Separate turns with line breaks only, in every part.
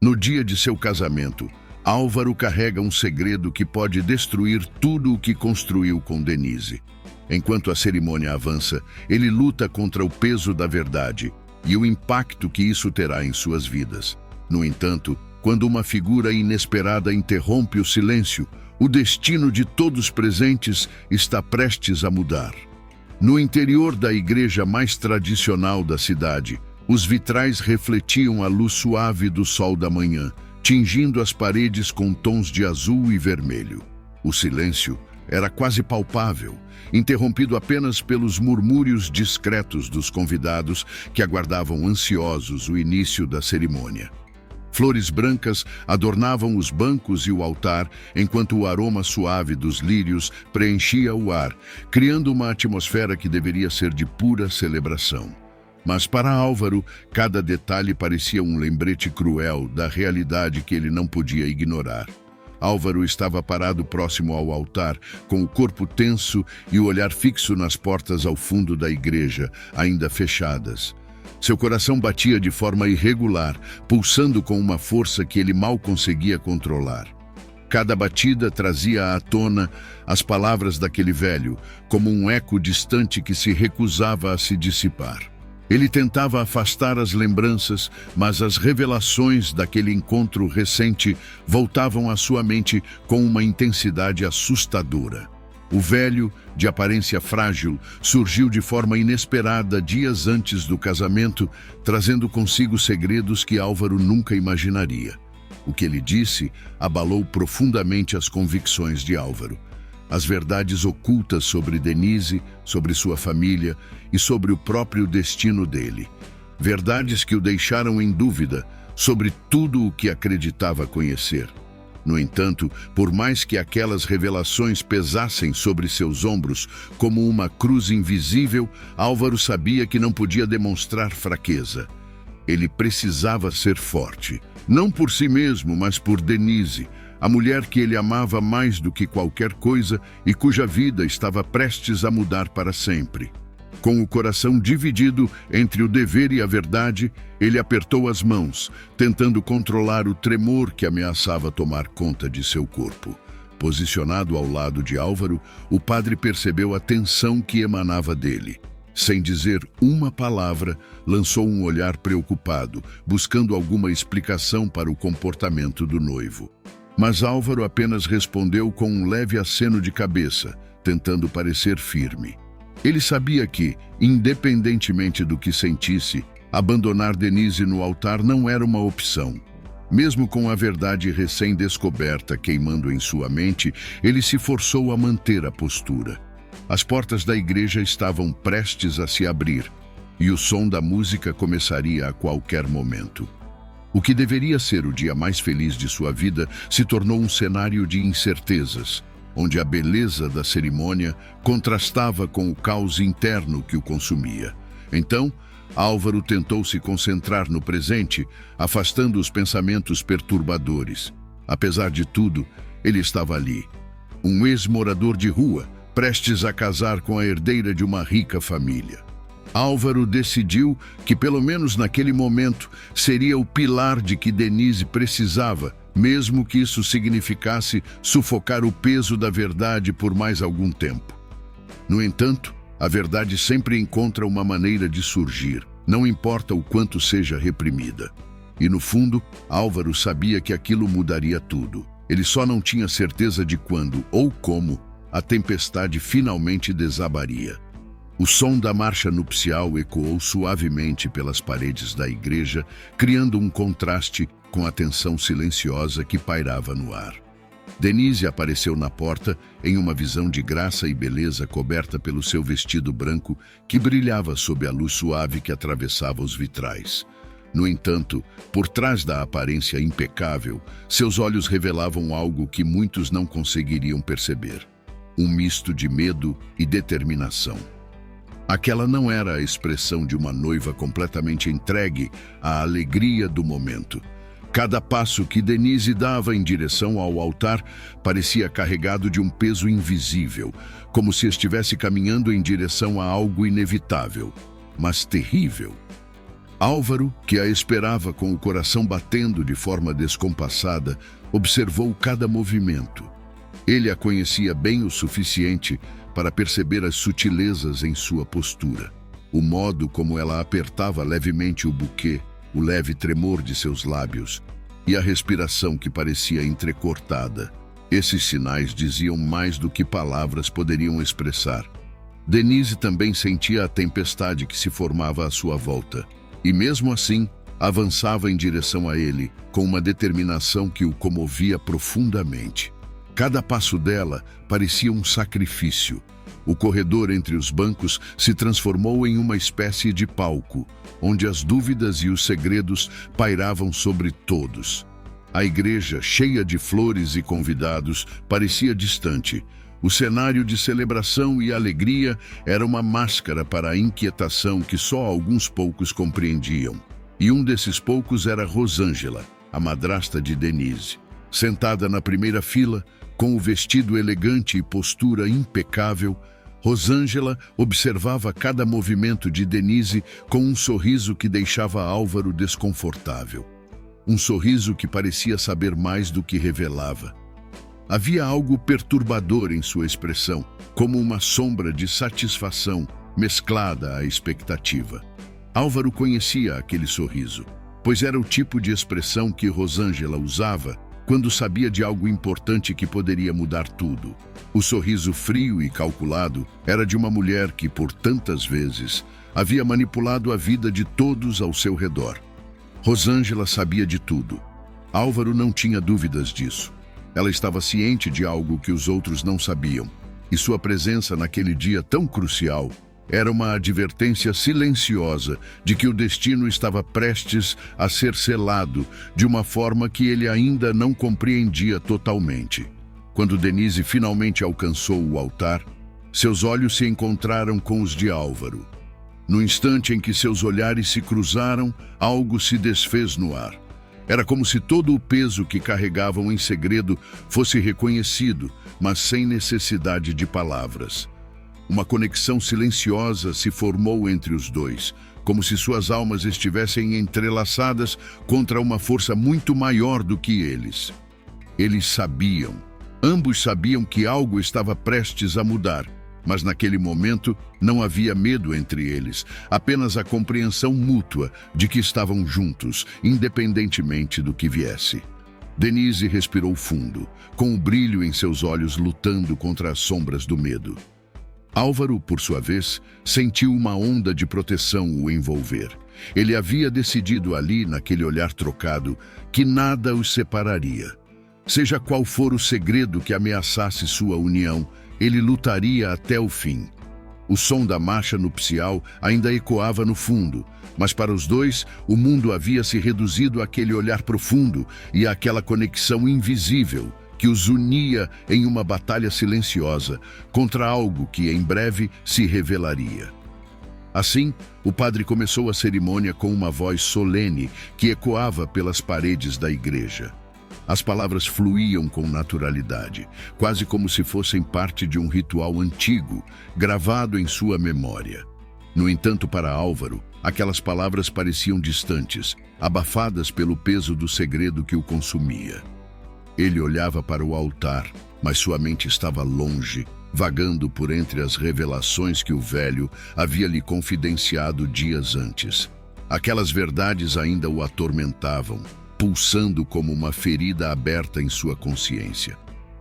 No dia de seu casamento, Álvaro carrega um segredo que pode destruir tudo o que construiu com Denise. Enquanto a cerimônia avança, ele luta contra o peso da verdade e o impacto que isso terá em suas vidas. No entanto, quando uma figura inesperada interrompe o silêncio, o destino de todos presentes está prestes a mudar. No interior da igreja mais tradicional da cidade, os vitrais refletiam a luz suave do sol da manhã, tingindo as paredes com tons de azul e vermelho. O silêncio era quase palpável, interrompido apenas pelos murmúrios discretos dos convidados que aguardavam ansiosos o início da cerimônia. Flores brancas adornavam os bancos e o altar, enquanto o aroma suave dos lírios preenchia o ar, criando uma atmosfera que deveria ser de pura celebração. Mas para Álvaro, cada detalhe parecia um lembrete cruel da realidade que ele não podia ignorar. Álvaro estava parado próximo ao altar, com o corpo tenso e o olhar fixo nas portas ao fundo da igreja, ainda fechadas. Seu coração batia de forma irregular, pulsando com uma força que ele mal conseguia controlar. Cada batida trazia à tona as palavras daquele velho, como um eco distante que se recusava a se dissipar. Ele tentava afastar as lembranças, mas as revelações daquele encontro recente voltavam à sua mente com uma intensidade assustadora. O velho, de aparência frágil, surgiu de forma inesperada dias antes do casamento, trazendo consigo segredos que Álvaro nunca imaginaria. O que ele disse abalou profundamente as convicções de Álvaro. As verdades ocultas sobre Denise, sobre sua família e sobre o próprio destino dele. Verdades que o deixaram em dúvida sobre tudo o que acreditava conhecer. No entanto, por mais que aquelas revelações pesassem sobre seus ombros como uma cruz invisível, Álvaro sabia que não podia demonstrar fraqueza. Ele precisava ser forte, não por si mesmo, mas por Denise, a mulher que ele amava mais do que qualquer coisa e cuja vida estava prestes a mudar para sempre. Com o coração dividido entre o dever e a verdade, ele apertou as mãos, tentando controlar o tremor que ameaçava tomar conta de seu corpo. Posicionado ao lado de Álvaro, o padre percebeu a tensão que emanava dele. Sem dizer uma palavra, lançou um olhar preocupado, buscando alguma explicação para o comportamento do noivo. Mas Álvaro apenas respondeu com um leve aceno de cabeça, tentando parecer firme. Ele sabia que, independentemente do que sentisse, abandonar Denise no altar não era uma opção. Mesmo com a verdade recém-descoberta queimando em sua mente, ele se forçou a manter a postura. As portas da igreja estavam prestes a se abrir, e o som da música começaria a qualquer momento. O que deveria ser o dia mais feliz de sua vida se tornou um cenário de incertezas, onde a beleza da cerimônia contrastava com o caos interno que o consumia. Então, Álvaro tentou se concentrar no presente, afastando os pensamentos perturbadores. Apesar de tudo, ele estava ali, um ex-morador de rua, prestes a casar com a herdeira de uma rica família. Álvaro decidiu que, pelo menos naquele momento, seria o pilar de que Denise precisava, mesmo que isso significasse sufocar o peso da verdade por mais algum tempo. No entanto, a verdade sempre encontra uma maneira de surgir, não importa o quanto seja reprimida. E no fundo, Álvaro sabia que aquilo mudaria tudo. Ele só não tinha certeza de quando ou como a tempestade finalmente desabaria. O som da marcha nupcial ecoou suavemente pelas paredes da igreja, criando um contraste com a tensão silenciosa que pairava no ar. Denise apareceu na porta em uma visão de graça e beleza coberta pelo seu vestido branco que brilhava sob a luz suave que atravessava os vitrais. No entanto, por trás da aparência impecável, seus olhos revelavam algo que muitos não conseguiriam perceber. Um misto de medo e determinação. Aquela não era a expressão de uma noiva completamente entregue à alegria do momento. Cada passo que Denise dava em direção ao altar parecia carregado de um peso invisível, como se estivesse caminhando em direção a algo inevitável, mas terrível. Álvaro, que a esperava com o coração batendo de forma descompassada, observou cada movimento. Ele a conhecia bem o suficiente para perceber as sutilezas em sua postura. O modo como ela apertava levemente o buquê, o leve tremor de seus lábios e a respiração que parecia entrecortada. Esses sinais diziam mais do que palavras poderiam expressar. Denise também sentia a tempestade que se formava à sua volta. E mesmo assim, avançava em direção a ele, com uma determinação que o comovia profundamente. Cada passo dela parecia um sacrifício. O corredor entre os bancos se transformou em uma espécie de palco, onde as dúvidas e os segredos pairavam sobre todos. A igreja, cheia de flores e convidados, parecia distante. O cenário de celebração e alegria era uma máscara para a inquietação que só alguns poucos compreendiam. E um desses poucos era Rosângela, a madrasta de Denise. Sentada na primeira fila, com o vestido elegante e postura impecável, Rosângela observava cada movimento de Denise com um sorriso que deixava Álvaro desconfortável. Um sorriso que parecia saber mais do que revelava. Havia algo perturbador em sua expressão, como uma sombra de satisfação mesclada à expectativa. Álvaro conhecia aquele sorriso, pois era o tipo de expressão que Rosângela usava quando sabia de algo importante que poderia mudar tudo. O sorriso frio e calculado era de uma mulher que, por tantas vezes, havia manipulado a vida de todos ao seu redor. Rosângela sabia de tudo. Álvaro não tinha dúvidas disso. Ela estava ciente de algo que os outros não sabiam, e sua presença naquele dia tão crucial era uma advertência silenciosa de que o destino estava prestes a ser selado de uma forma que ele ainda não compreendia totalmente. Quando Denise finalmente alcançou o altar, seus olhos se encontraram com os de Álvaro. No instante em que seus olhares se cruzaram, algo se desfez no ar. Era como se todo o peso que carregavam em segredo fosse reconhecido, mas sem necessidade de palavras. Uma conexão silenciosa se formou entre os dois, como se suas almas estivessem entrelaçadas contra uma força muito maior do que eles. Eles sabiam. Ambos sabiam que algo estava prestes a mudar, mas naquele momento não havia medo entre eles, apenas a compreensão mútua de que estavam juntos, independentemente do que viesse. Denise respirou fundo, com o brilho em seus olhos lutando contra as sombras do medo. Álvaro, por sua vez, sentiu uma onda de proteção o envolver. Ele havia decidido ali, naquele olhar trocado, que nada os separaria. Seja qual for o segredo que ameaçasse sua união, ele lutaria até o fim. O som da marcha nupcial ainda ecoava no fundo, mas para os dois, o mundo havia se reduzido àquele olhar profundo e àquela conexão invisível que os unia em uma batalha silenciosa contra algo que em breve se revelaria. Assim, o padre começou a cerimônia com uma voz solene que ecoava pelas paredes da igreja. As palavras fluíam com naturalidade, quase como se fossem parte de um ritual antigo, gravado em sua memória. No entanto, para Álvaro, aquelas palavras pareciam distantes, abafadas pelo peso do segredo que o consumia. Ele olhava para o altar, mas sua mente estava longe, vagando por entre as revelações que o velho havia lhe confidenciado dias antes. Aquelas verdades ainda o atormentavam, pulsando como uma ferida aberta em sua consciência.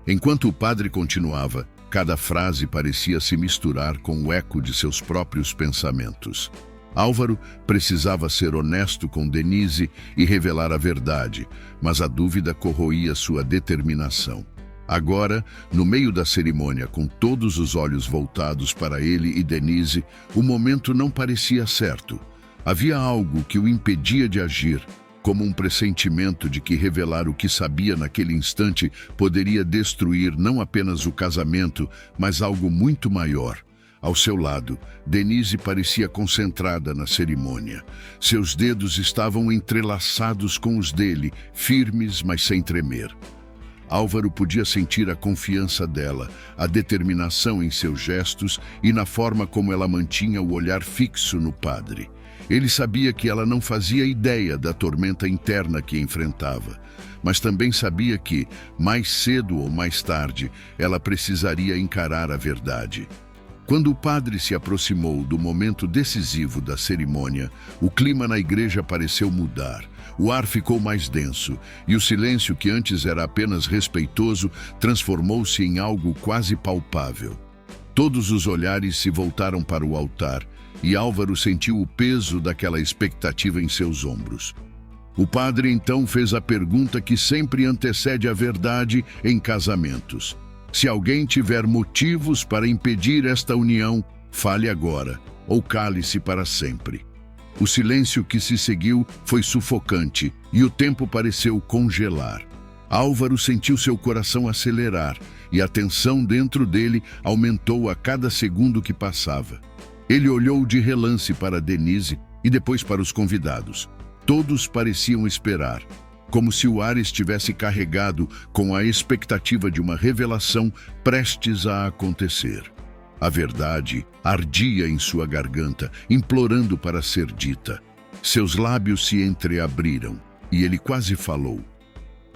Enquanto o padre continuava, cada frase parecia se misturar com o eco de seus próprios pensamentos. Álvaro precisava ser honesto com Denise e revelar a verdade, mas a dúvida corroía sua determinação. Agora, no meio da cerimônia, com todos os olhos voltados para ele e Denise, o momento não parecia certo. Havia algo que o impedia de agir, como um pressentimento de que revelar o que sabia naquele instante poderia destruir não apenas o casamento, mas algo muito maior. Ao seu lado, Denise parecia concentrada na cerimônia. Seus dedos estavam entrelaçados com os dele, firmes, mas sem tremer. Álvaro podia sentir a confiança dela, a determinação em seus gestos e na forma como ela mantinha o olhar fixo no padre. Ele sabia que ela não fazia ideia da tormenta interna que enfrentava, mas também sabia que, mais cedo ou mais tarde, ela precisaria encarar a verdade. Quando o padre se aproximou do momento decisivo da cerimônia, o clima na igreja pareceu mudar. O ar ficou mais denso, e o silêncio, que antes era apenas respeitoso, transformou-se em algo quase palpável. Todos os olhares se voltaram para o altar, e Álvaro sentiu o peso daquela expectativa em seus ombros. O padre então fez a pergunta que sempre antecede a verdade em casamentos. Se alguém tiver motivos para impedir esta união, fale agora, ou cale-se para sempre. O silêncio que se seguiu foi sufocante e o tempo pareceu congelar. Álvaro sentiu seu coração acelerar e a tensão dentro dele aumentou a cada segundo que passava. Ele olhou de relance para Denise e depois para os convidados. Todos pareciam esperar, como se o ar estivesse carregado com a expectativa de uma revelação prestes a acontecer. A verdade ardia em sua garganta, implorando para ser dita. Seus lábios se entreabriram e ele quase falou.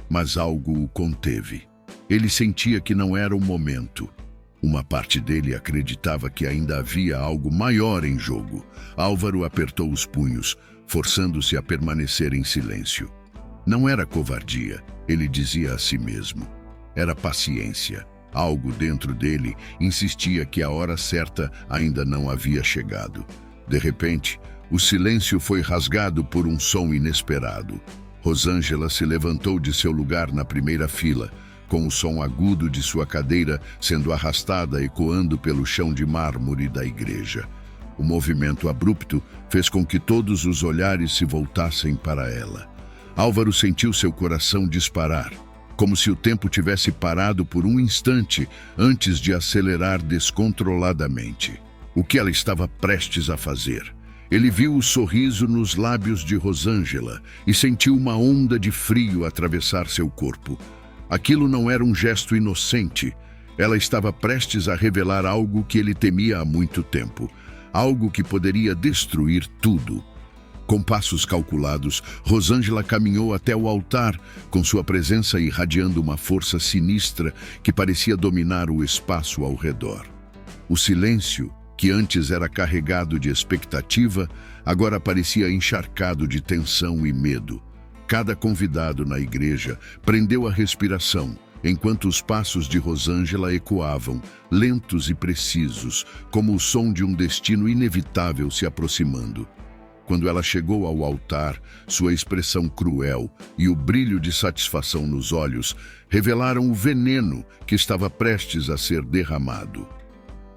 Mas algo o conteve. Ele sentia que não era o momento. Uma parte dele acreditava que ainda havia algo maior em jogo. Álvaro apertou os punhos, forçando-se a permanecer em silêncio. Não era covardia, ele dizia a si mesmo. Era paciência. Algo dentro dele insistia que a hora certa ainda não havia chegado. De repente, o silêncio foi rasgado por um som inesperado. Rosângela se levantou de seu lugar na primeira fila, com o som agudo de sua cadeira sendo arrastada ecoando pelo chão de mármore da igreja. O movimento abrupto fez com que todos os olhares se voltassem para ela. Álvaro sentiu seu coração disparar, como se o tempo tivesse parado por um instante antes de acelerar descontroladamente. O que ela estava prestes a fazer? Ele viu o sorriso nos lábios de Rosângela e sentiu uma onda de frio atravessar seu corpo. Aquilo não era um gesto inocente. Ela estava prestes a revelar algo que ele temia há muito tempo. Algo que poderia destruir tudo. Com passos calculados, Rosângela caminhou até o altar, com sua presença irradiando uma força sinistra que parecia dominar o espaço ao redor. O silêncio, que antes era carregado de expectativa, agora parecia encharcado de tensão e medo. Cada convidado na igreja prendeu a respiração, enquanto os passos de Rosângela ecoavam, lentos e precisos, como o som de um destino inevitável se aproximando. Quando ela chegou ao altar, sua expressão cruel e o brilho de satisfação nos olhos revelaram o veneno que estava prestes a ser derramado.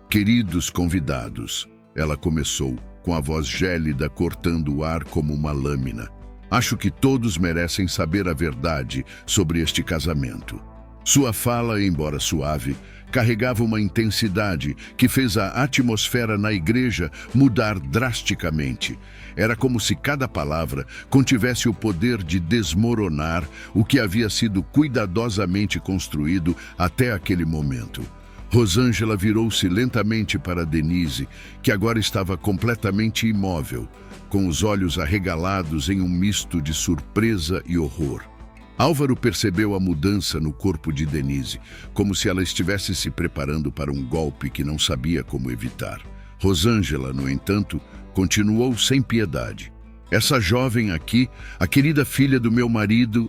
Queridos convidados, ela começou, com a voz gélida cortando o ar como uma lâmina. Acho que todos merecem saber a verdade sobre este casamento. Sua fala, embora suave, carregava uma intensidade que fez a atmosfera na igreja mudar drasticamente. Era como se cada palavra contivesse o poder de desmoronar o que havia sido cuidadosamente construído até aquele momento. Rosângela virou-se lentamente para Denise, que agora estava completamente imóvel, com os olhos arregalados em um misto de surpresa e horror. Álvaro percebeu a mudança no corpo de Denise, como se ela estivesse se preparando para um golpe que não sabia como evitar. Rosângela, no entanto, continuou sem piedade. Essa jovem aqui, a querida filha do meu marido...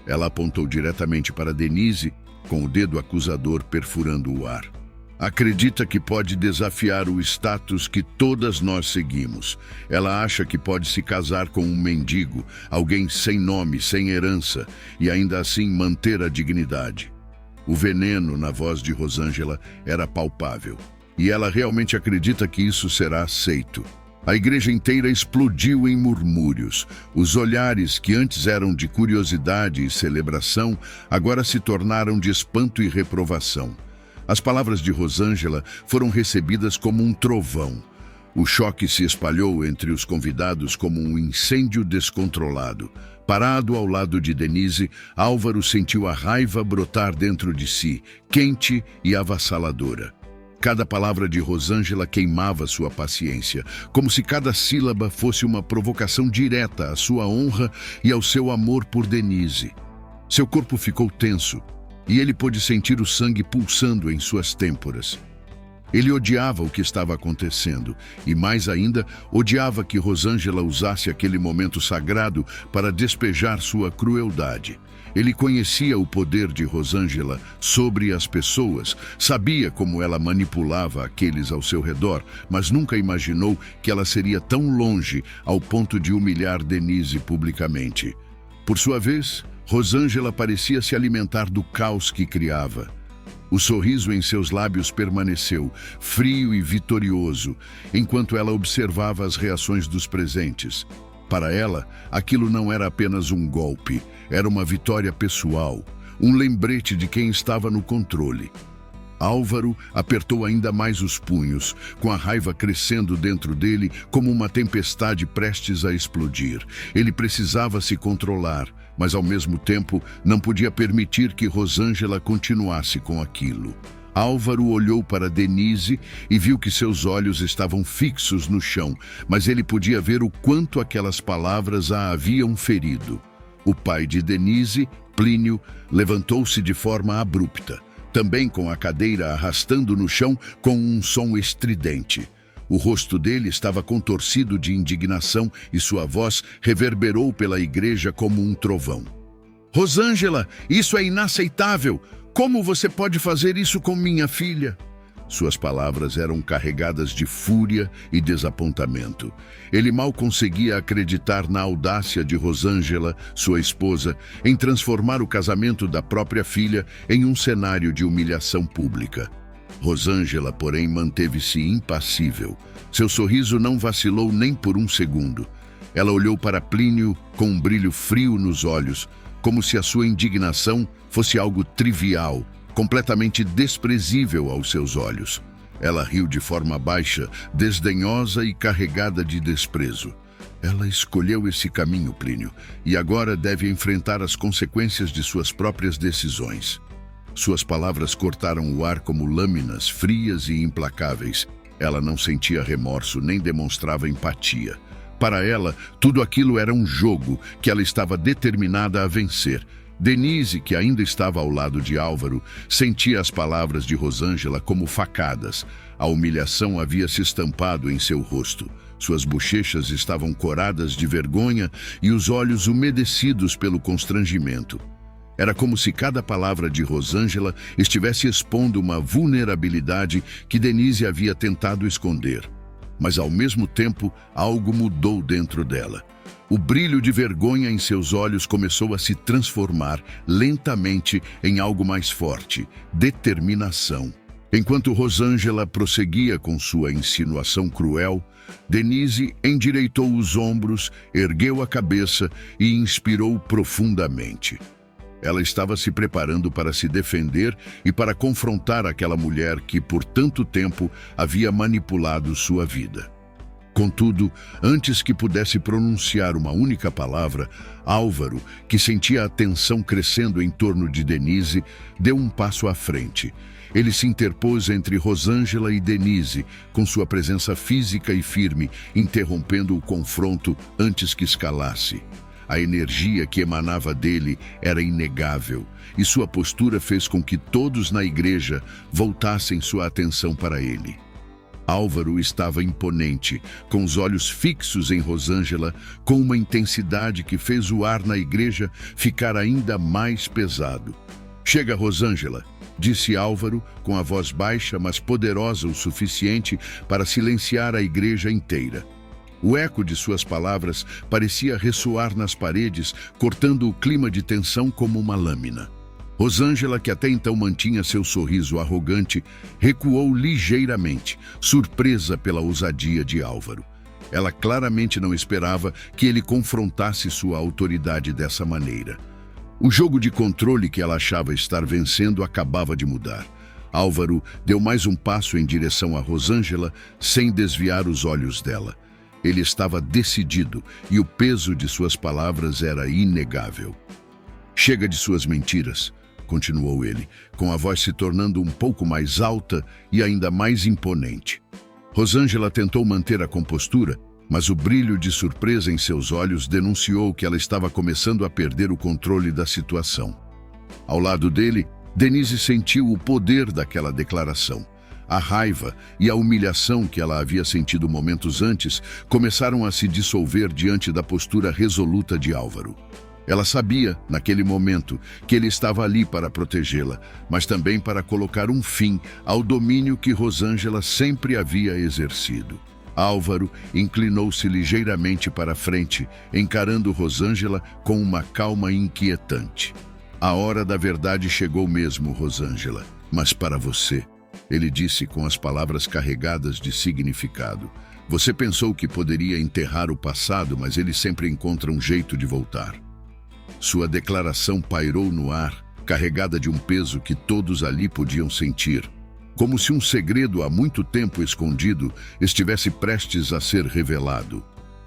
Ela apontou diretamente para Denise, com o dedo acusador perfurando o ar. Acredita que pode desafiar o status que todas nós seguimos. Ela acha que pode se casar com um mendigo, alguém sem nome, sem herança, e ainda assim manter a dignidade. O veneno na voz de Rosângela era palpável, e ela realmente acredita que isso será aceito. A igreja inteira explodiu em murmúrios. Os olhares, que antes eram de curiosidade e celebração, agora se tornaram de espanto e reprovação. As palavras de Rosângela foram recebidas como um trovão. O choque se espalhou entre os convidados como um incêndio descontrolado. Parado ao lado de Denise, Álvaro sentiu a raiva brotar dentro de si, quente e avassaladora. Cada palavra de Rosângela queimava sua paciência, como se cada sílaba fosse uma provocação direta à sua honra e ao seu amor por Denise. Seu corpo ficou tenso, e ele pôde sentir o sangue pulsando em suas têmporas. Ele odiava o que estava acontecendo, e mais ainda, odiava que Rosângela usasse aquele momento sagrado para despejar sua crueldade. Ele conhecia o poder de Rosângela sobre as pessoas, sabia como ela manipulava aqueles ao seu redor, mas nunca imaginou que ela seria tão longe ao ponto de humilhar Denise publicamente. Por sua vez, Rosângela parecia se alimentar do caos que criava. O sorriso em seus lábios permaneceu, frio e vitorioso, enquanto ela observava as reações dos presentes. Para ela, aquilo não era apenas um golpe, era uma vitória pessoal, um lembrete de quem estava no controle. Álvaro apertou ainda mais os punhos, com a raiva crescendo dentro dele como uma tempestade prestes a explodir. Ele precisava se controlar, mas ao mesmo tempo não podia permitir que Rosângela continuasse com aquilo. Álvaro olhou para Denise e viu que seus olhos estavam fixos no chão, mas ele podia ver o quanto aquelas palavras a haviam ferido. O pai de Denise, Plínio, levantou-se de forma abrupta, também com a cadeira arrastando no chão com um som estridente. O rosto dele estava contorcido de indignação e sua voz reverberou pela igreja como um trovão. "Rosângela, isso é inaceitável! Como você pode fazer isso com minha filha?" Suas palavras eram carregadas de fúria e desapontamento. Ele mal conseguia acreditar na audácia de Rosângela, sua esposa, em transformar o casamento da própria filha em um cenário de humilhação pública. Rosângela, porém, manteve-se impassível. Seu sorriso não vacilou nem por um segundo. Ela olhou para Plínio com um brilho frio nos olhos, como se a sua indignação fosse algo trivial, completamente desprezível aos seus olhos. Ela riu de forma baixa, desdenhosa e carregada de desprezo. Ela escolheu esse caminho, Plínio, e agora deve enfrentar as consequências de suas próprias decisões. Suas palavras cortaram o ar como lâminas frias e implacáveis. Ela não sentia remorso nem demonstrava empatia. Para ela, tudo aquilo era um jogo que ela estava determinada a vencer. Denise, que ainda estava ao lado de Álvaro, sentia as palavras de Rosângela como facadas. A humilhação havia se estampado em seu rosto. Suas bochechas estavam coradas de vergonha e os olhos umedecidos pelo constrangimento. Era como se cada palavra de Rosângela estivesse expondo uma vulnerabilidade que Denise havia tentado esconder. Mas, ao mesmo tempo, algo mudou dentro dela. O brilho de vergonha em seus olhos começou a se transformar lentamente em algo mais forte, determinação. Enquanto Rosângela prosseguia com sua insinuação cruel, Denise endireitou os ombros, ergueu a cabeça e inspirou profundamente. Ela estava se preparando para se defender e para confrontar aquela mulher que, por tanto tempo, havia manipulado sua vida. Contudo, antes que pudesse pronunciar uma única palavra, Álvaro, que sentia a tensão crescendo em torno de Denise, deu um passo à frente. Ele se interpôs entre Rosângela e Denise, com sua presença física e firme, interrompendo o confronto antes que escalasse. A energia que emanava dele era inegável, e sua postura fez com que todos na igreja voltassem sua atenção para ele. Álvaro estava imponente, com os olhos fixos em Rosângela, com uma intensidade que fez o ar na igreja ficar ainda mais pesado. "Chega, Rosângela", disse Álvaro, com a voz baixa, mas poderosa o suficiente para silenciar a igreja inteira. O eco de suas palavras parecia ressoar nas paredes, cortando o clima de tensão como uma lâmina. Rosângela, que até então mantinha seu sorriso arrogante, recuou ligeiramente, surpresa pela ousadia de Álvaro. Ela claramente não esperava que ele confrontasse sua autoridade dessa maneira. O jogo de controle que ela achava estar vencendo acabava de mudar. Álvaro deu mais um passo em direção a Rosângela, sem desviar os olhos dela. Ele estava decidido e o peso de suas palavras era inegável. "Chega de suas mentiras. continuou ele, com a voz se tornando um pouco mais alta e ainda mais imponente. Rosângela tentou manter a compostura, mas o brilho de surpresa em seus olhos denunciou que ela estava começando a perder o controle da situação. Ao lado dele, Denise sentiu o poder daquela declaração. A raiva e a humilhação que ela havia sentido momentos antes começaram a se dissolver diante da postura resoluta de Álvaro. Ela sabia, naquele momento, que ele estava ali para protegê-la, mas também para colocar um fim ao domínio que Rosângela sempre havia exercido. Álvaro inclinou-se ligeiramente para a frente, encarando Rosângela com uma calma inquietante. A hora da verdade chegou mesmo, Rosângela, mas para você, ele disse com as palavras carregadas de significado. Você pensou que poderia enterrar o passado, mas ele sempre encontra um jeito de voltar. Sua declaração pairou no ar, carregada de um peso que todos ali podiam sentir, como se um segredo há muito tempo escondido estivesse prestes a ser revelado.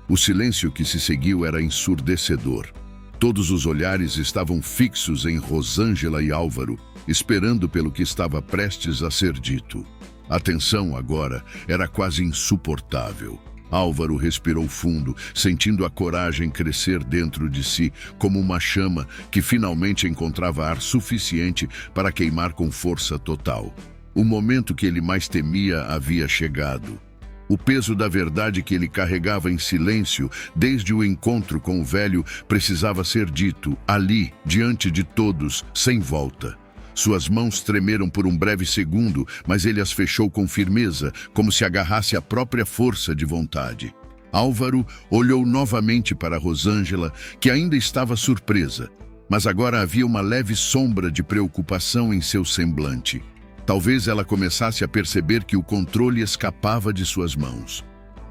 O silêncio que se seguiu era ensurdecedor. Todos os olhares estavam fixos em Rosângela e Álvaro, esperando pelo que estava prestes a ser dito. A tensão agora era quase insuportável. Álvaro respirou fundo, sentindo a coragem crescer dentro de si, como uma chama que finalmente encontrava ar suficiente para queimar com força total. O momento que ele mais temia havia chegado. O peso da verdade que ele carregava em silêncio desde o encontro com o velho precisava ser dito, ali, diante de todos, sem volta. Suas mãos tremeram por um breve segundo, mas ele as fechou com firmeza, como se agarrasse à própria força de vontade. Álvaro olhou novamente para Rosângela, que ainda estava surpresa, mas agora havia uma leve sombra de preocupação em seu semblante. Talvez ela começasse a perceber que o controle escapava de suas mãos.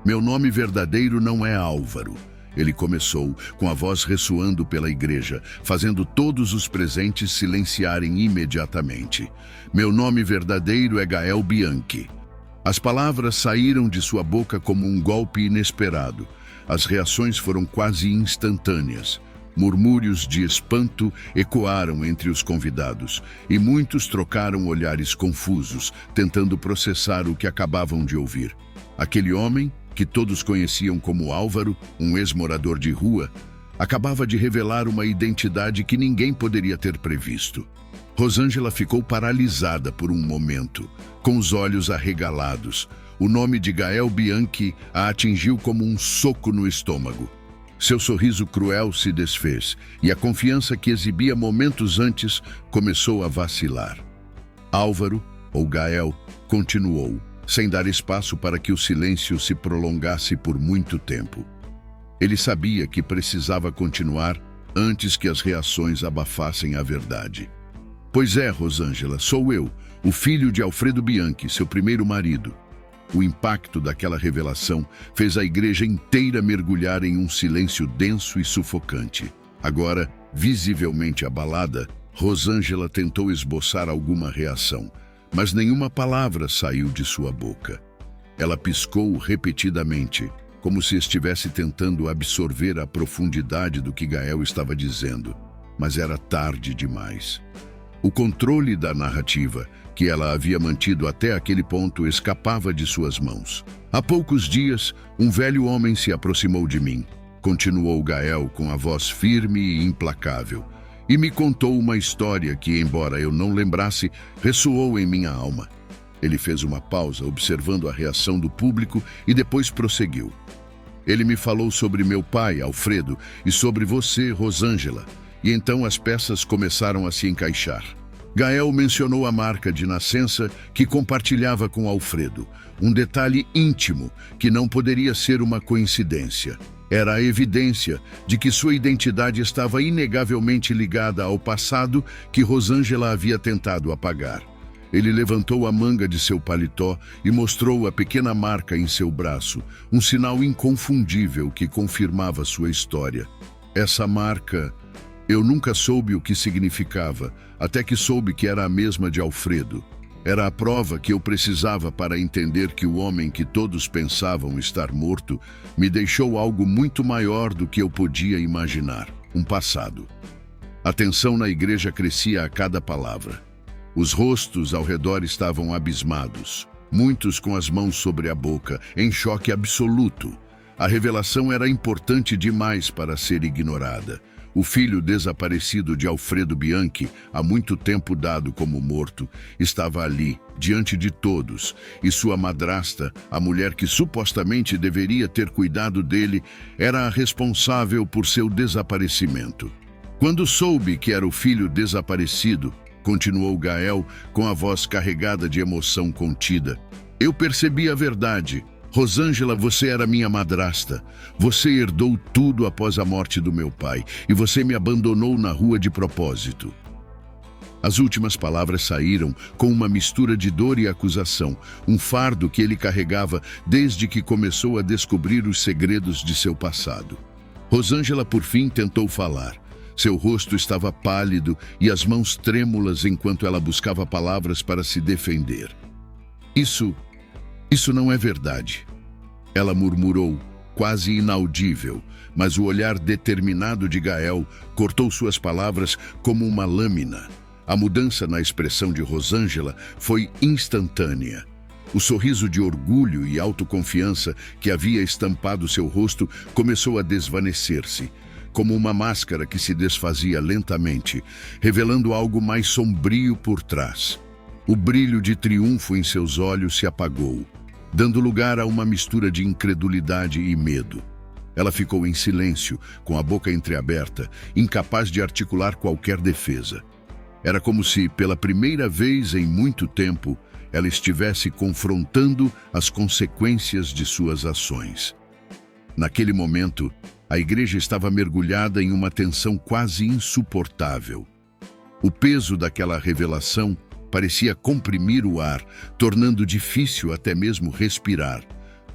Meu nome verdadeiro não é Álvaro. Ele começou, com a voz ressoando pela igreja, fazendo todos os presentes silenciarem imediatamente. Meu nome verdadeiro é Gael Bianchi. As palavras saíram de sua boca como um golpe inesperado. As reações foram quase instantâneas. Murmúrios de espanto ecoaram entre os convidados, e muitos trocaram olhares confusos, tentando processar o que acabavam de ouvir. Aquele homem, que todos conheciam como Álvaro, um ex-morador de rua, acabava de revelar uma identidade que ninguém poderia ter previsto. Rosângela ficou paralisada por um momento, com os olhos arregalados. O nome de Gael Bianchi a atingiu como um soco no estômago. Seu sorriso cruel se desfez, e a confiança que exibia momentos antes começou a vacilar. Álvaro, ou Gael, continuou, sem dar espaço para que o silêncio se prolongasse por muito tempo. Ele sabia que precisava continuar antes que as reações abafassem a verdade. Pois é, Rosângela, sou eu, o filho de Alfredo Bianchi, seu primeiro marido. O impacto daquela revelação fez a igreja inteira mergulhar em um silêncio denso e sufocante. Agora, visivelmente abalada, Rosângela tentou esboçar alguma reação, mas nenhuma palavra saiu de sua boca. Ela piscou repetidamente, como se estivesse tentando absorver a profundidade do que Gael estava dizendo, mas era tarde demais. O controle da narrativa, que ela havia mantido até aquele ponto, escapava de suas mãos. Há poucos dias, um velho homem se aproximou de mim, continuou Gael com a voz firme e implacável, e me contou uma história que, embora eu não lembrasse, ressoou em minha alma. Ele fez uma pausa, observando a reação do público, e depois prosseguiu. Ele me falou sobre meu pai, Alfredo, e sobre você, Rosângela, e então as peças começaram a se encaixar. Gael mencionou a marca de nascença que compartilhava com Alfredo, um detalhe íntimo que não poderia ser uma coincidência. Era a evidência de que sua identidade estava inegavelmente ligada ao passado que Rosângela havia tentado apagar. Ele levantou a manga de seu paletó e mostrou a pequena marca em seu braço, um sinal inconfundível que confirmava sua história. Essa marca, eu nunca soube o que significava, até que soube que era a mesma de Alfredo. Era a prova que eu precisava para entender que o homem que todos pensavam estar morto me deixou algo muito maior do que eu podia imaginar, um passado. A tensão na igreja crescia a cada palavra. Os rostos ao redor estavam abismados, muitos com as mãos sobre a boca, em choque absoluto. A revelação era importante demais para ser ignorada. O filho desaparecido de Alfredo Bianchi, há muito tempo dado como morto, estava ali, diante de todos, e sua madrasta, a mulher que supostamente deveria ter cuidado dele, era a responsável por seu desaparecimento. Quando soube que era o filho desaparecido, continuou Gael com a voz carregada de emoção contida, eu percebi a verdade. Rosângela, você era minha madrasta. Você herdou tudo após a morte do meu pai e você me abandonou na rua de propósito. As últimas palavras saíram com uma mistura de dor e acusação, um fardo que ele carregava desde que começou a descobrir os segredos de seu passado. Rosângela, por fim, tentou falar. Seu rosto estava pálido e as mãos trêmulas enquanto ela buscava palavras para se defender. Isso não é verdade. Ela murmurou, quase inaudível, mas o olhar determinado de Gael cortou suas palavras como uma lâmina. A mudança na expressão de Rosângela foi instantânea. O sorriso de orgulho e autoconfiança que havia estampado seu rosto começou a desvanecer-se, como uma máscara que se desfazia lentamente, revelando algo mais sombrio por trás. O brilho de triunfo em seus olhos se apagou, dando lugar a uma mistura de incredulidade e medo. Ela ficou em silêncio, com a boca entreaberta, incapaz de articular qualquer defesa. Era como se, pela primeira vez em muito tempo, ela estivesse confrontando as consequências de suas ações. Naquele momento, a igreja estava mergulhada em uma tensão quase insuportável. O peso daquela revelação parecia comprimir o ar, tornando difícil até mesmo respirar.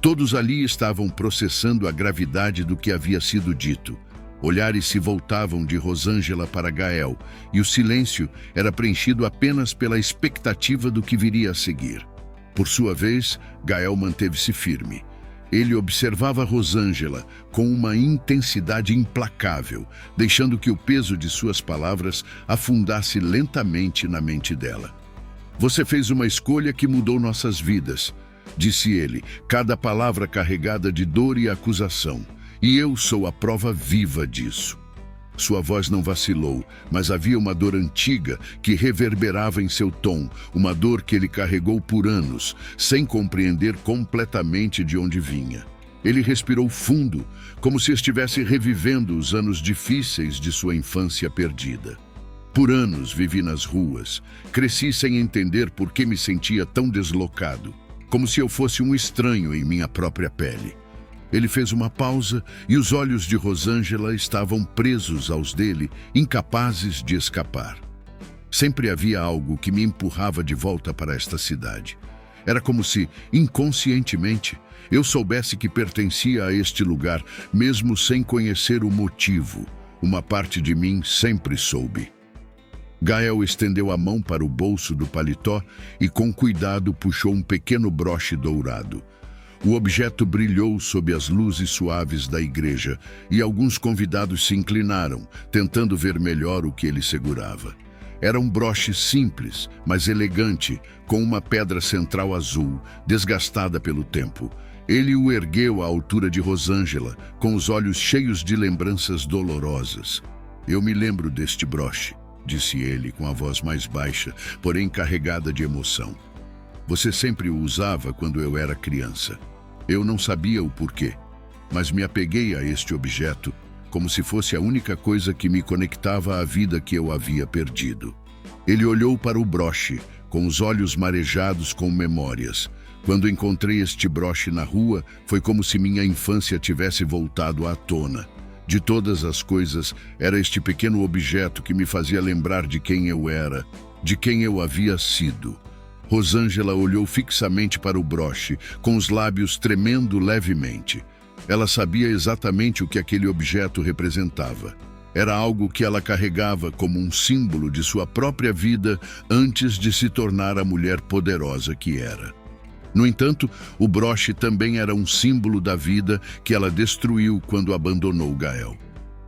Todos ali estavam processando a gravidade do que havia sido dito. Olhares se voltavam de Rosângela para Gael, e o silêncio era preenchido apenas pela expectativa do que viria a seguir. Por sua vez, Gael manteve-se firme. Ele observava Rosângela com uma intensidade implacável, deixando que o peso de suas palavras afundasse lentamente na mente dela. Você fez uma escolha que mudou nossas vidas, disse ele, cada palavra carregada de dor e acusação, e eu sou a prova viva disso. Sua voz não vacilou, mas havia uma dor antiga que reverberava em seu tom, uma dor que ele carregou por anos, sem compreender completamente de onde vinha. Ele respirou fundo, como se estivesse revivendo os anos difíceis de sua infância perdida. Por anos vivi nas ruas, cresci sem entender por que me sentia tão deslocado, como se eu fosse um estranho em minha própria pele. Ele fez uma pausa e os olhos de Rosângela estavam presos aos dele, incapazes de escapar. Sempre havia algo que me empurrava de volta para esta cidade. Era como se, inconscientemente, eu soubesse que pertencia a este lugar, mesmo sem conhecer o motivo. Uma parte de mim sempre soube. Gael estendeu a mão para o bolso do paletó e, com cuidado, puxou um pequeno broche dourado. O objeto brilhou sob as luzes suaves da igreja e alguns convidados se inclinaram, tentando ver melhor o que ele segurava. Era um broche simples, mas elegante, com uma pedra central azul, desgastada pelo tempo. Ele o ergueu à altura de Rosângela, com os olhos cheios de lembranças dolorosas. Eu me lembro deste broche, disse ele com a voz mais baixa, porém carregada de emoção. Você sempre o usava quando eu era criança. Eu não sabia o porquê, mas me apeguei a este objeto como se fosse a única coisa que me conectava à vida que eu havia perdido. Ele olhou para o broche, com os olhos marejados com memórias. Quando encontrei este broche na rua, foi como se minha infância tivesse voltado à tona. De todas as coisas, era este pequeno objeto que me fazia lembrar de quem eu era, de quem eu havia sido. Rosângela olhou fixamente para o broche, com os lábios tremendo levemente. Ela sabia exatamente o que aquele objeto representava. Era algo que ela carregava como um símbolo de sua própria vida antes de se tornar a mulher poderosa que era. No entanto, o broche também era um símbolo da vida que ela destruiu quando abandonou Gael.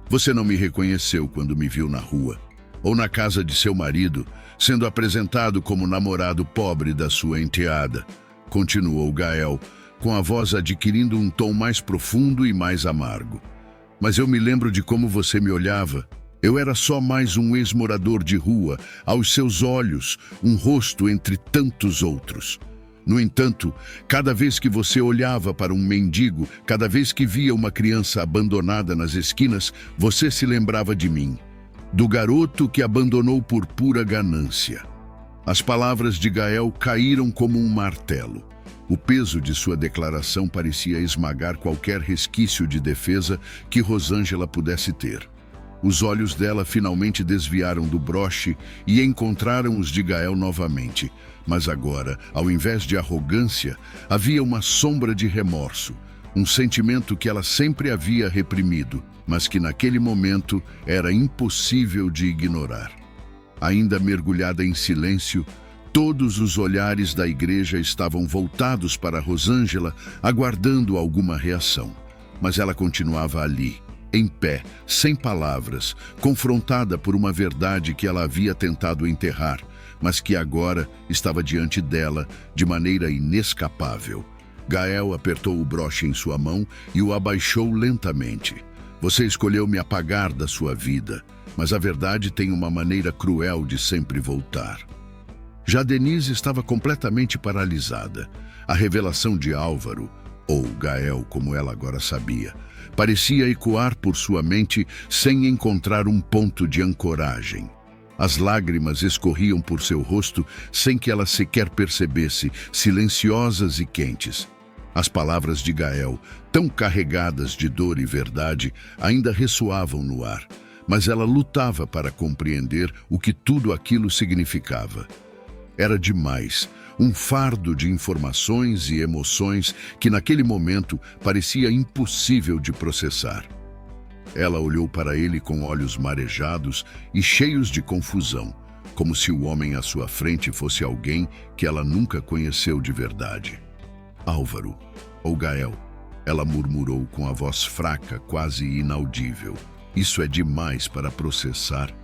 Você não me reconheceu quando me viu na rua, ou na casa de seu marido, sendo apresentado como namorado pobre da sua enteada, continuou Gael, com a voz adquirindo um tom mais profundo e mais amargo. Mas eu me lembro de como você me olhava. Eu era só mais um ex-morador de rua, aos seus olhos, um rosto entre tantos outros. No entanto, cada vez que você olhava para um mendigo, cada vez que via uma criança abandonada nas esquinas, você se lembrava de mim, do garoto que abandonou por pura ganância. As palavras de Gael caíram como um martelo. O peso de sua declaração parecia esmagar qualquer resquício de defesa que Rosângela pudesse ter. Os olhos dela finalmente desviaram do broche e encontraram os de Gael novamente. Mas agora, ao invés de arrogância, havia uma sombra de remorso, um sentimento que ela sempre havia reprimido, mas que naquele momento era impossível de ignorar. Ainda mergulhada em silêncio, todos os olhares da igreja estavam voltados para Rosângela, aguardando alguma reação. Mas ela continuava ali, em pé, sem palavras, confrontada por uma verdade que ela havia tentado enterrar, mas que agora estava diante dela de maneira inescapável. Gael apertou o broche em sua mão e o abaixou lentamente. Você escolheu me apagar da sua vida, mas a verdade tem uma maneira cruel de sempre voltar. Já Denise estava completamente paralisada. A revelação de Álvaro, ou Gael como ela agora sabia, parecia ecoar por sua mente sem encontrar um ponto de ancoragem. As lágrimas escorriam por seu rosto sem que ela sequer percebesse, silenciosas e quentes. As palavras de Gael, tão carregadas de dor e verdade, ainda ressoavam no ar, mas ela lutava para compreender o que tudo aquilo significava. Era demais, um fardo de informações e emoções que naquele momento parecia impossível de processar. Ela olhou para ele com olhos marejados e cheios de confusão, como se o homem à sua frente fosse alguém que ela nunca conheceu de verdade. Álvaro, ou Gael, ela murmurou com a voz fraca, quase inaudível. Isso é demais para processar.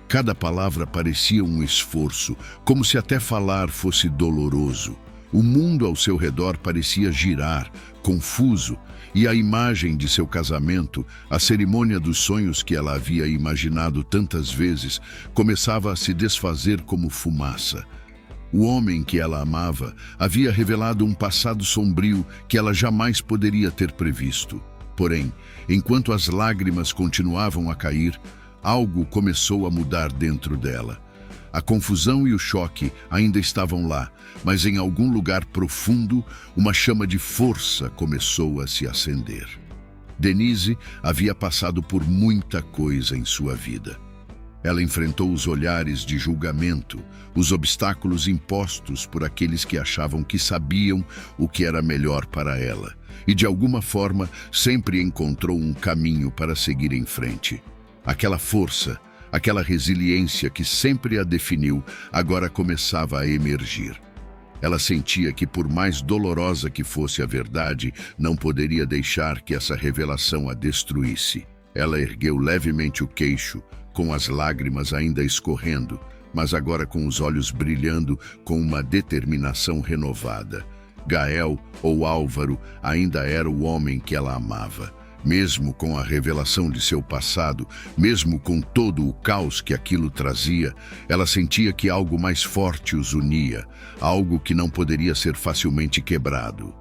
Cada palavra parecia um esforço, como se até falar fosse doloroso. O mundo ao seu redor parecia girar, confuso, e a imagem de seu casamento, a cerimônia dos sonhos que ela havia imaginado tantas vezes, começava a se desfazer como fumaça. O homem que ela amava havia revelado um passado sombrio que ela jamais poderia ter previsto. Porém, enquanto as lágrimas continuavam a cair, algo começou a mudar dentro dela. A confusão e o choque ainda estavam lá, mas em algum lugar profundo, uma chama de força começou a se acender. Denise havia passado por muita coisa em sua vida. Ela enfrentou os olhares de julgamento, os obstáculos impostos por aqueles que achavam que sabiam o que era melhor para ela, e de alguma forma sempre encontrou um caminho para seguir em frente. Aquela força, aquela resiliência que sempre a definiu, agora começava a emergir. Ela sentia que, por mais dolorosa que fosse a verdade, não poderia deixar que essa revelação a destruísse. Ela ergueu levemente o queixo, com as lágrimas ainda escorrendo, mas agora com os olhos brilhando com uma determinação renovada. Gael, ou Álvaro, ainda era o homem que ela amava. Mesmo com a revelação de seu passado, mesmo com todo o caos que aquilo trazia, ela sentia que algo mais forte os unia, algo que não poderia ser facilmente quebrado.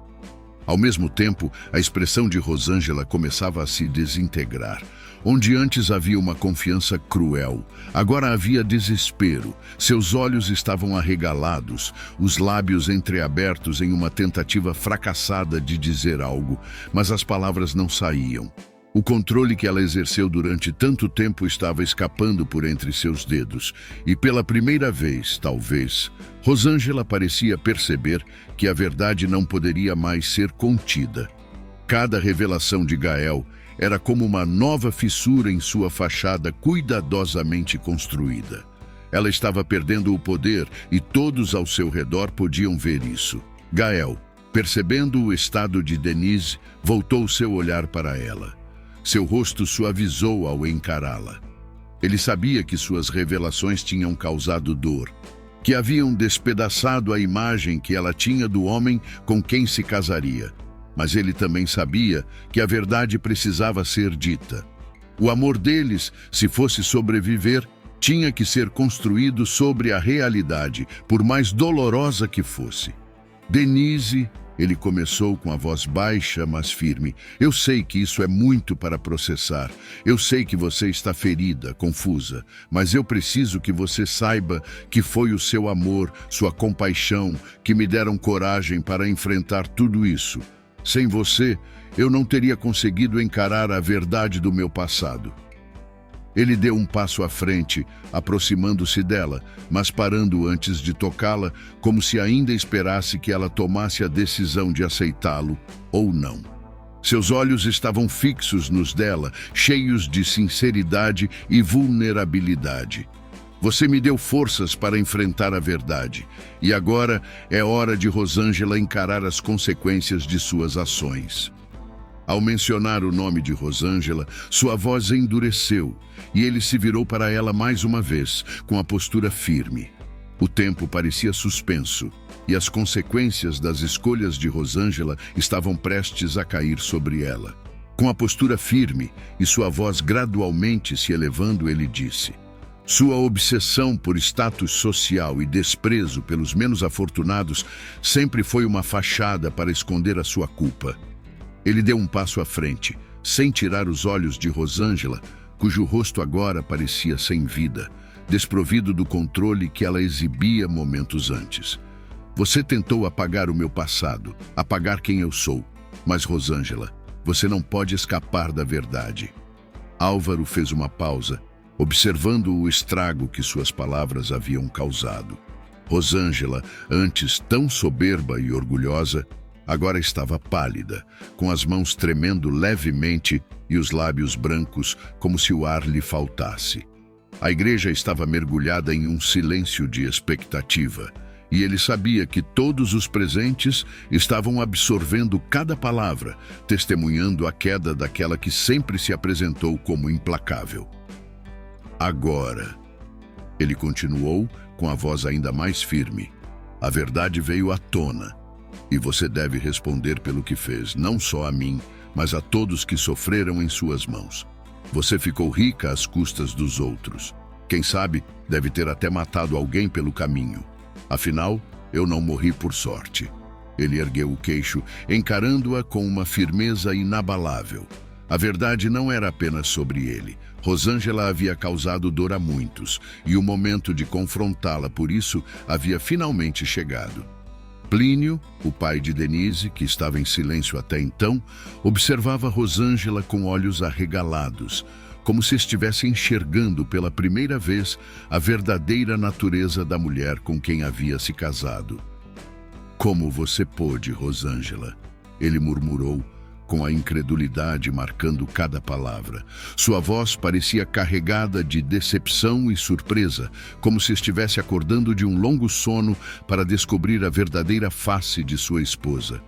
Ao mesmo tempo, a expressão de Rosângela começava a se desintegrar. Onde antes havia uma confiança cruel, agora havia desespero. Seus olhos estavam arregalados, os lábios entreabertos em uma tentativa fracassada de dizer algo, mas as palavras não saíam. O controle que ela exerceu durante tanto tempo estava escapando por entre seus dedos, e pela primeira vez, talvez, Rosângela parecia perceber que a verdade não poderia mais ser contida. Cada revelação de Gael era como uma nova fissura em sua fachada cuidadosamente construída. Ela estava perdendo o poder e todos ao seu redor podiam ver isso. Gael, percebendo o estado de Denise, voltou seu olhar para ela. Seu rosto suavizou ao encará-la. Ele sabia que suas revelações tinham causado dor, que haviam despedaçado a imagem que ela tinha do homem com quem se casaria. Mas ele também sabia que a verdade precisava ser dita. O amor deles, se fosse sobreviver, tinha que ser construído sobre a realidade, por mais dolorosa que fosse. Denise, ele começou com a voz baixa, mas firme. Eu sei que isso é muito para processar. Eu sei que você está ferida, confusa, mas eu preciso que você saiba que foi o seu amor, sua compaixão, que me deram coragem para enfrentar tudo isso. Sem você, eu não teria conseguido encarar a verdade do meu passado. Ele deu um passo à frente, aproximando-se dela, mas parando antes de tocá-la, como se ainda esperasse que ela tomasse a decisão de aceitá-lo ou não. Seus olhos estavam fixos nos dela, cheios de sinceridade e vulnerabilidade. Você me deu forças para enfrentar a verdade, e agora é hora de Rosângela encarar as consequências de suas ações. Ao mencionar o nome de Rosângela, sua voz endureceu, e ele se virou para ela mais uma vez, com a postura firme. O tempo parecia suspenso, e as consequências das escolhas de Rosângela estavam prestes a cair sobre ela. Com a postura firme e sua voz gradualmente se elevando, ele disse: sua obsessão por status social e desprezo pelos menos afortunados sempre foi uma fachada para esconder a sua culpa. Ele deu um passo à frente, sem tirar os olhos de Rosângela, cujo rosto agora parecia sem vida, desprovido do controle que ela exibia momentos antes. Você tentou apagar o meu passado, apagar quem eu sou, mas Rosângela, você não pode escapar da verdade. Álvaro fez uma pausa, observando o estrago que suas palavras haviam causado. Rosângela, antes tão soberba e orgulhosa, agora estava pálida, com as mãos tremendo levemente e os lábios brancos, como se o ar lhe faltasse. A igreja estava mergulhada em um silêncio de expectativa, e ele sabia que todos os presentes estavam absorvendo cada palavra, testemunhando a queda daquela que sempre se apresentou como implacável. Agora, ele continuou com a voz ainda mais firme, a verdade veio à tona. E você deve responder pelo que fez, não só a mim, mas a todos que sofreram em suas mãos. Você ficou rica às custas dos outros. Quem sabe, deve ter até matado alguém pelo caminho. Afinal, eu não morri por sorte. Ele ergueu o queixo, encarando-a com uma firmeza inabalável. A verdade não era apenas sobre ele. Rosângela havia causado dor a muitos, e o momento de confrontá-la por isso havia finalmente chegado. Plínio, o pai de Denise, que estava em silêncio até então, observava Rosângela com olhos arregalados, como se estivesse enxergando pela primeira vez a verdadeira natureza da mulher com quem havia se casado. Como você pôde, Rosângela? Ele murmurou, com a incredulidade marcando cada palavra. Sua voz parecia carregada de decepção e surpresa, como se estivesse acordando de um longo sono para descobrir a verdadeira face de sua esposa.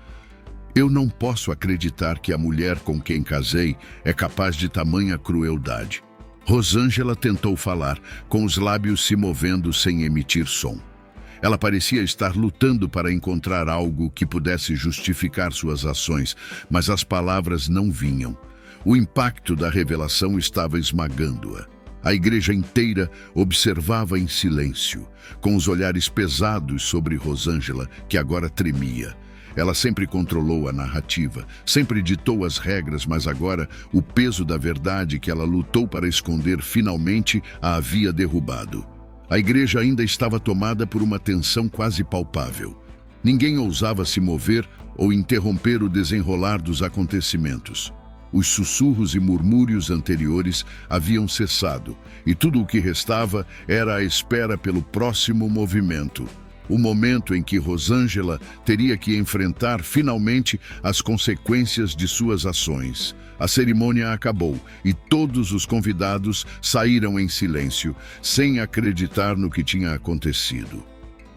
Eu não posso acreditar que a mulher com quem casei é capaz de tamanha crueldade. Rosângela tentou falar, com os lábios se movendo sem emitir som. Ela parecia estar lutando para encontrar algo que pudesse justificar suas ações, mas as palavras não vinham. O impacto da revelação estava esmagando-a. A igreja inteira observava em silêncio, com os olhares pesados sobre Rosângela, que agora tremia. Ela sempre controlou a narrativa, sempre ditou as regras, mas agora o peso da verdade que ela lutou para esconder finalmente a havia derrubado. A igreja ainda estava tomada por uma tensão quase palpável. Ninguém ousava se mover ou interromper o desenrolar dos acontecimentos. Os sussurros e murmúrios anteriores haviam cessado, e tudo o que restava era a espera pelo próximo movimento. O momento em que Rosângela teria que enfrentar finalmente as consequências de suas ações. A cerimônia acabou e todos os convidados saíram em silêncio, sem acreditar no que tinha acontecido.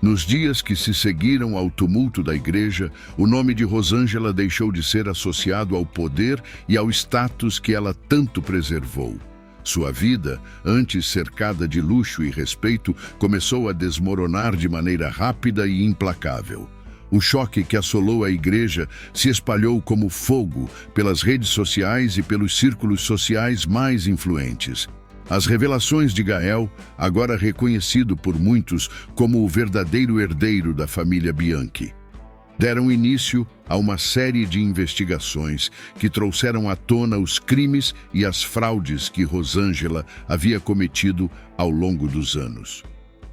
Nos dias que se seguiram ao tumulto da igreja, o nome de Rosângela deixou de ser associado ao poder e ao status que ela tanto preservou. Sua vida, antes cercada de luxo e respeito, começou a desmoronar de maneira rápida e implacável. O choque que assolou a igreja se espalhou como fogo pelas redes sociais e pelos círculos sociais mais influentes. As revelações de Gael, agora reconhecido por muitos como o verdadeiro herdeiro da família Bianchi, deram início a uma série de investigações que trouxeram à tona os crimes e as fraudes que Rosângela havia cometido ao longo dos anos.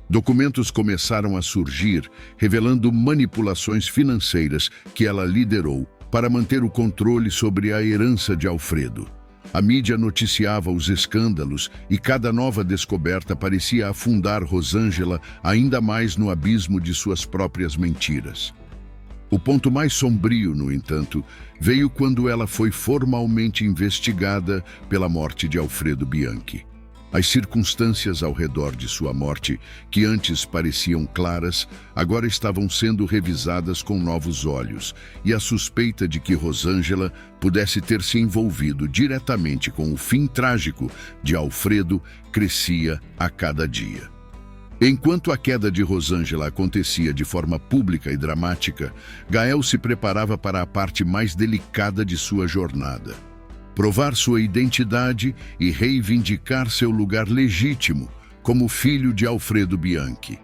Documentos começaram a surgir, revelando manipulações financeiras que ela liderou para manter o controle sobre a herança de Alfredo. A mídia noticiava os escândalos e cada nova descoberta parecia afundar Rosângela ainda mais no abismo de suas próprias mentiras. O ponto mais sombrio, no entanto, veio quando ela foi formalmente investigada pela morte de Alfredo Bianchi. As circunstâncias ao redor de sua morte, que antes pareciam claras, agora estavam sendo revisadas com novos olhos, e a suspeita de que Rosângela pudesse ter se envolvido diretamente com o fim trágico de Alfredo crescia a cada dia. Enquanto a queda de Rosângela acontecia de forma pública e dramática, Gael se preparava para a parte mais delicada de sua jornada: provar sua identidade e reivindicar seu lugar legítimo como filho de Alfredo Bianchi.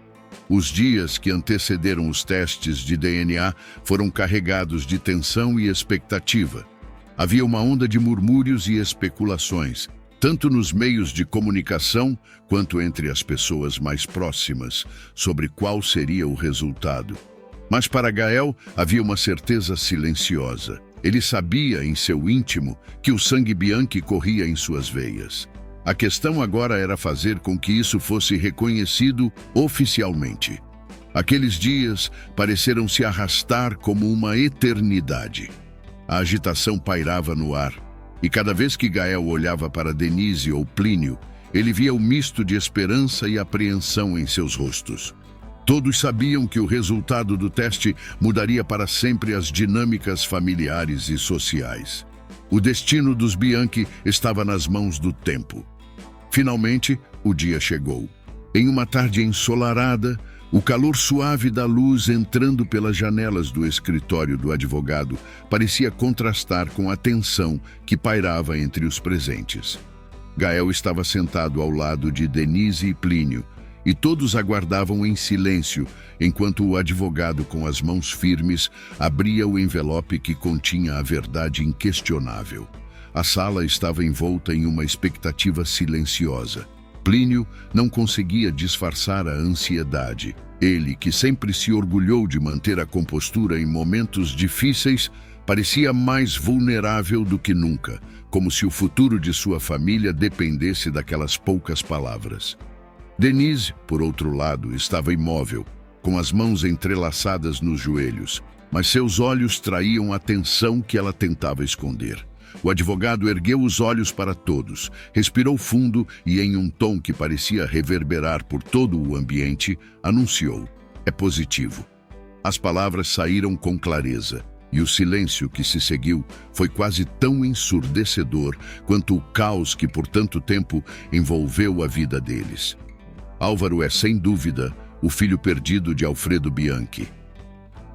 Os dias que antecederam os testes de DNA foram carregados de tensão e expectativa. Havia uma onda de murmúrios e especulações, tanto nos meios de comunicação quanto entre as pessoas mais próximas, sobre qual seria o resultado. Mas para Gael havia uma certeza silenciosa. Ele sabia em seu íntimo que o sangue Bianchi corria em suas veias. A questão agora era fazer com que isso fosse reconhecido oficialmente. Aqueles dias pareceram se arrastar como uma eternidade. A agitação pairava no ar, e cada vez que Gael olhava para Denise ou Plínio, ele via um misto de esperança e apreensão em seus rostos. Todos sabiam que o resultado do teste mudaria para sempre as dinâmicas familiares e sociais. O destino dos Bianchi estava nas mãos do tempo. Finalmente, o dia chegou. Em uma tarde ensolarada, o calor suave da luz entrando pelas janelas do escritório do advogado parecia contrastar com a tensão que pairava entre os presentes. Gael estava sentado ao lado de Denise e Plínio, e todos aguardavam em silêncio, enquanto o advogado, com as mãos firmes, abria o envelope que continha a verdade inquestionável. A sala estava envolta em uma expectativa silenciosa. Plínio não conseguia disfarçar a ansiedade. Ele, que sempre se orgulhou de manter a compostura em momentos difíceis, parecia mais vulnerável do que nunca, como se o futuro de sua família dependesse daquelas poucas palavras. Denise, por outro lado, estava imóvel, com as mãos entrelaçadas nos joelhos, mas seus olhos traíam a tensão que ela tentava esconder. O advogado ergueu os olhos para todos, respirou fundo e, em um tom que parecia reverberar por todo o ambiente, anunciou: "É positivo." As palavras saíram com clareza, e o silêncio que se seguiu foi quase tão ensurdecedor quanto o caos que por tanto tempo envolveu a vida deles. Álvaro é, sem dúvida, o filho perdido de Alfredo Bianchi.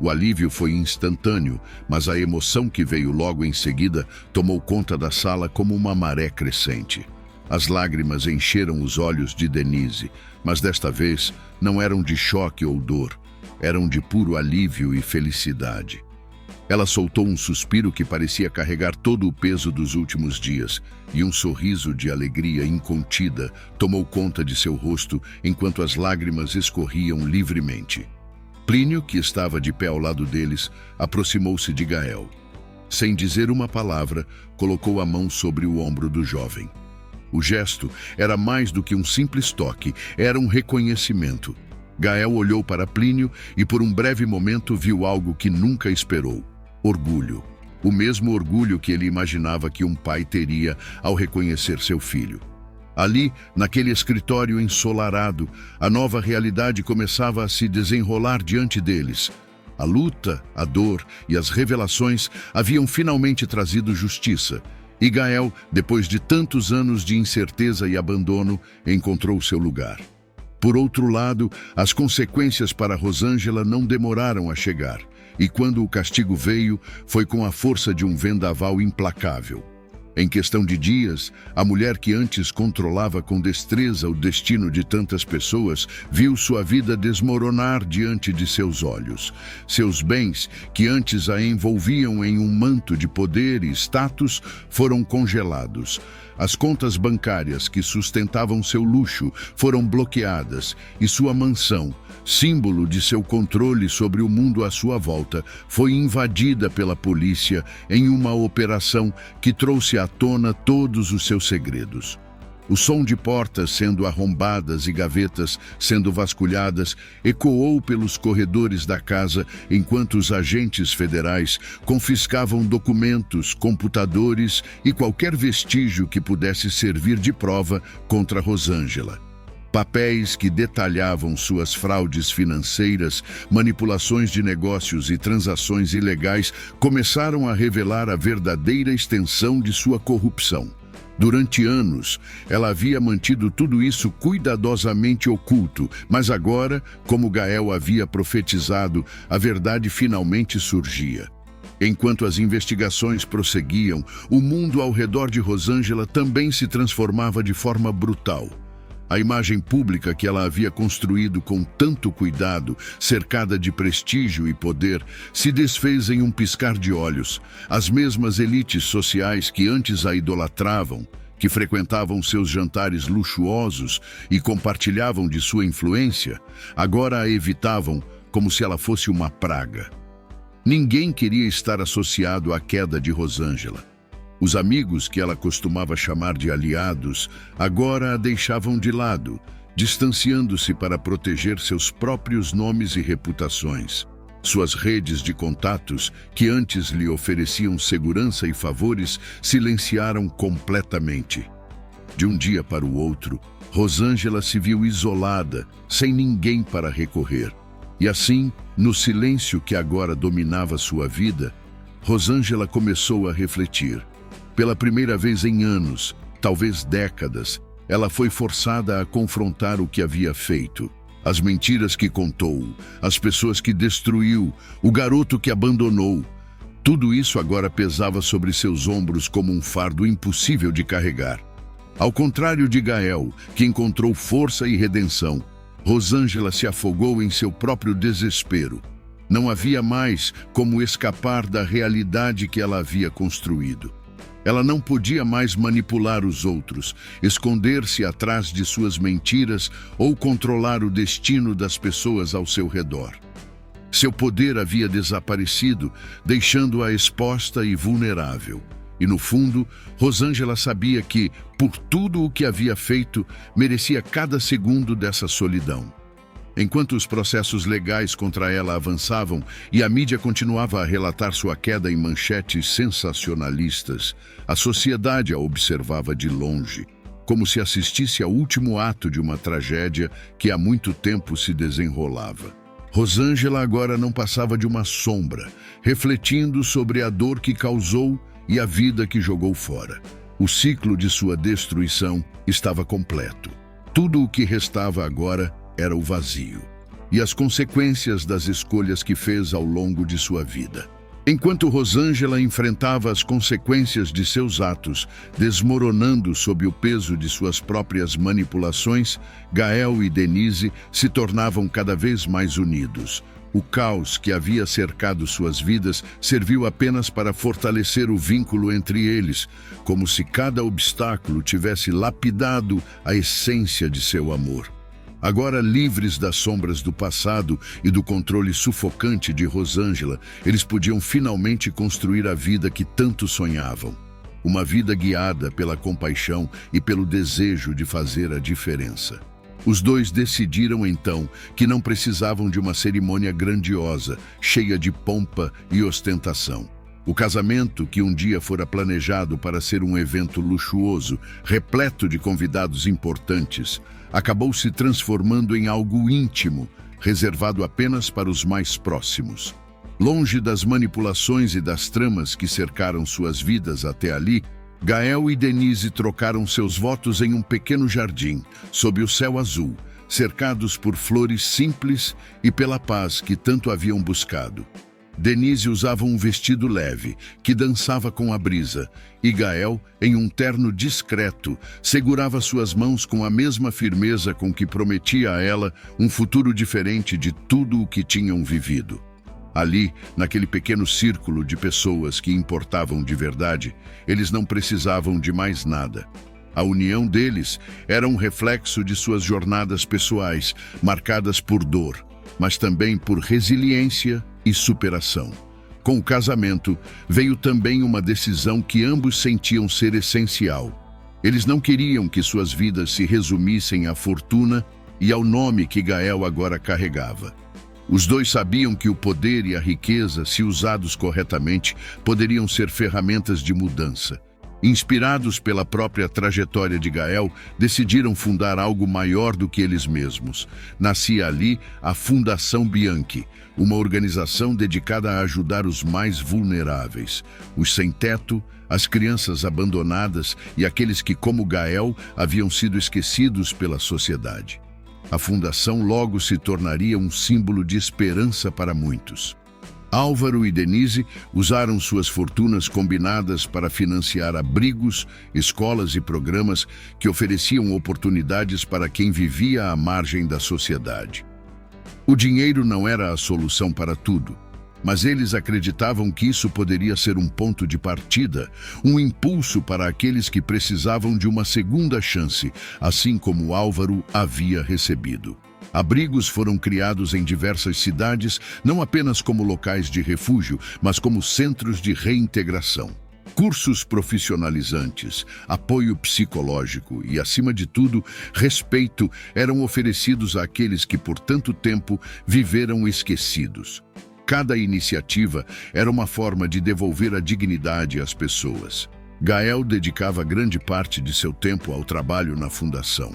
O alívio foi instantâneo, mas a emoção que veio logo em seguida tomou conta da sala como uma maré crescente. As lágrimas encheram os olhos de Denise, mas desta vez não eram de choque ou dor, eram de puro alívio e felicidade. Ela soltou um suspiro que parecia carregar todo o peso dos últimos dias, e um sorriso de alegria incontida tomou conta de seu rosto enquanto as lágrimas escorriam livremente. Plínio, que estava de pé ao lado deles, aproximou-se de Gael. Sem dizer uma palavra, colocou a mão sobre o ombro do jovem. O gesto era mais do que um simples toque, era um reconhecimento. Gael olhou para Plínio e por um breve momento viu algo que nunca esperou: orgulho. O mesmo orgulho que ele imaginava que um pai teria ao reconhecer seu filho. Ali, naquele escritório ensolarado, a nova realidade começava a se desenrolar diante deles. A luta, a dor e as revelações haviam finalmente trazido justiça, E Gael, depois de tantos anos de incerteza e abandono, encontrou seu lugar. Por outro lado, as consequências para Rosângela não demoraram a chegar, e quando o castigo veio, foi com a força de um vendaval implacável. Em questão de dias, a mulher que antes controlava com destreza o destino de tantas pessoas, viu sua vida desmoronar diante de seus olhos. Seus bens, que antes a envolviam em um manto de poder e status, foram congelados. As contas bancárias que sustentavam seu luxo foram bloqueadas e sua mansão, símbolo de seu controle sobre o mundo à sua volta, foi invadida pela polícia em uma operação que trouxe à tona todos os seus segredos. O som de portas sendo arrombadas e gavetas sendo vasculhadas ecoou pelos corredores da casa enquanto os agentes federais confiscavam documentos, computadores e qualquer vestígio que pudesse servir de prova contra Rosângela. Papéis que detalhavam suas fraudes financeiras, manipulações de negócios e transações ilegais começaram a revelar a verdadeira extensão de sua corrupção. Durante anos, ela havia mantido tudo isso cuidadosamente oculto, mas agora, como Gael havia profetizado, a verdade finalmente surgia. Enquanto as investigações prosseguiam, o mundo ao redor de Rosângela também se transformava de forma brutal. A imagem pública que ela havia construído com tanto cuidado, cercada de prestígio e poder, se desfez em um piscar de olhos. As mesmas elites sociais que antes a idolatravam, que frequentavam seus jantares luxuosos e compartilhavam de sua influência, agora a evitavam como se ela fosse uma praga. Ninguém queria estar associado à queda de Rosângela. Os amigos que ela costumava chamar de aliados agora a deixavam de lado, distanciando-se para proteger seus próprios nomes e reputações. Suas redes de contatos, que antes lhe ofereciam segurança e favores, silenciaram completamente. De um dia para o outro, Rosângela se viu isolada, sem ninguém para recorrer. E assim, no silêncio que agora dominava sua vida, Rosângela começou a refletir. Pela primeira vez em anos, talvez décadas, ela foi forçada a confrontar o que havia feito. As mentiras que contou, as pessoas que destruiu, o garoto que abandonou. Tudo isso agora pesava sobre seus ombros como um fardo impossível de carregar. Ao contrário de Gael, que encontrou força e redenção, Rosângela se afogou em seu próprio desespero. Não havia mais como escapar da realidade que ela havia construído. Ela não podia mais manipular os outros, esconder-se atrás de suas mentiras ou controlar o destino das pessoas ao seu redor. Seu poder havia desaparecido, deixando-a exposta e vulnerável. E no fundo, Rosângela sabia que, por tudo o que havia feito, merecia cada segundo dessa solidão. Enquanto os processos legais contra ela avançavam e a mídia continuava a relatar sua queda em manchetes sensacionalistas, a sociedade a observava de longe, como se assistisse ao último ato de uma tragédia que há muito tempo se desenrolava. Rosângela agora não passava de uma sombra, refletindo sobre a dor que causou e a vida que jogou fora. O ciclo de sua destruição estava completo. Tudo o que restava agora era o vazio e as consequências das escolhas que fez ao longo de sua vida. Enquanto Rosângela enfrentava as consequências de seus atos, desmoronando sob o peso de suas próprias manipulações, Gael e Denise se tornavam cada vez mais unidos. O caos que havia cercado suas vidas serviu apenas para fortalecer o vínculo entre eles, como se cada obstáculo tivesse lapidado a essência de seu amor. Agora livres das sombras do passado e do controle sufocante de Rosângela, eles podiam finalmente construir a vida que tanto sonhavam. Uma vida guiada pela compaixão e pelo desejo de fazer a diferença. Os dois decidiram então que não precisavam de uma cerimônia grandiosa, cheia de pompa e ostentação. O casamento, que um dia fora planejado para ser um evento luxuoso, repleto de convidados importantes, acabou se transformando em algo íntimo, reservado apenas para os mais próximos. Longe das manipulações e das tramas que cercaram suas vidas até ali, Gael e Denise trocaram seus votos em um pequeno jardim, sob o céu azul, cercados por flores simples e pela paz que tanto haviam buscado. Denise usava um vestido leve, que dançava com a brisa, e Gael, em um terno discreto, segurava suas mãos com a mesma firmeza com que prometia a ela um futuro diferente de tudo o que tinham vivido. Ali, naquele pequeno círculo de pessoas que importavam de verdade, eles não precisavam de mais nada. A união deles era um reflexo de suas jornadas pessoais, marcadas por dor, mas também por resiliência e superação. Com o casamento, veio também uma decisão que ambos sentiam ser essencial. Eles não queriam que suas vidas se resumissem à fortuna e ao nome que Gael agora carregava. Os dois sabiam que o poder e a riqueza, se usados corretamente, poderiam ser ferramentas de mudança. Inspirados pela própria trajetória de Gael, decidiram fundar algo maior do que eles mesmos. Nascia ali a Fundação Bianchi, uma organização dedicada a ajudar os mais vulneráveis, os sem-teto, as crianças abandonadas e aqueles que, como Gael, haviam sido esquecidos pela sociedade. A fundação logo se tornaria um símbolo de esperança para muitos. Álvaro e Denise usaram suas fortunas combinadas para financiar abrigos, escolas e programas que ofereciam oportunidades para quem vivia à margem da sociedade. O dinheiro não era a solução para tudo, mas eles acreditavam que isso poderia ser um ponto de partida, um impulso para aqueles que precisavam de uma segunda chance, assim como Álvaro havia recebido. Abrigos foram criados em diversas cidades, não apenas como locais de refúgio, mas como centros de reintegração. Cursos profissionalizantes, apoio psicológico e, acima de tudo, respeito eram oferecidos àqueles que por tanto tempo viveram esquecidos. Cada iniciativa era uma forma de devolver a dignidade às pessoas. Gael dedicava grande parte de seu tempo ao trabalho na fundação.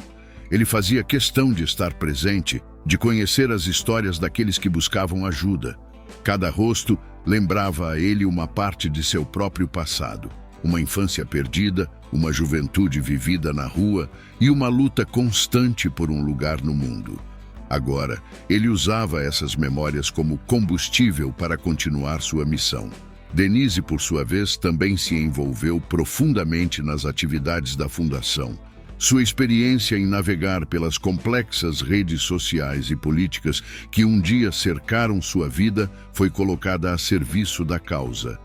Ele fazia questão de estar presente, de conhecer as histórias daqueles que buscavam ajuda. Cada rosto lembrava a ele uma parte de seu próprio passado, uma infância perdida, uma juventude vivida na rua e uma luta constante por um lugar no mundo. Agora, ele usava essas memórias como combustível para continuar sua missão. Denise, por sua vez, também se envolveu profundamente nas atividades da fundação. Sua experiência em navegar pelas complexas redes sociais e políticas que um dia cercaram sua vida foi colocada a serviço da causa.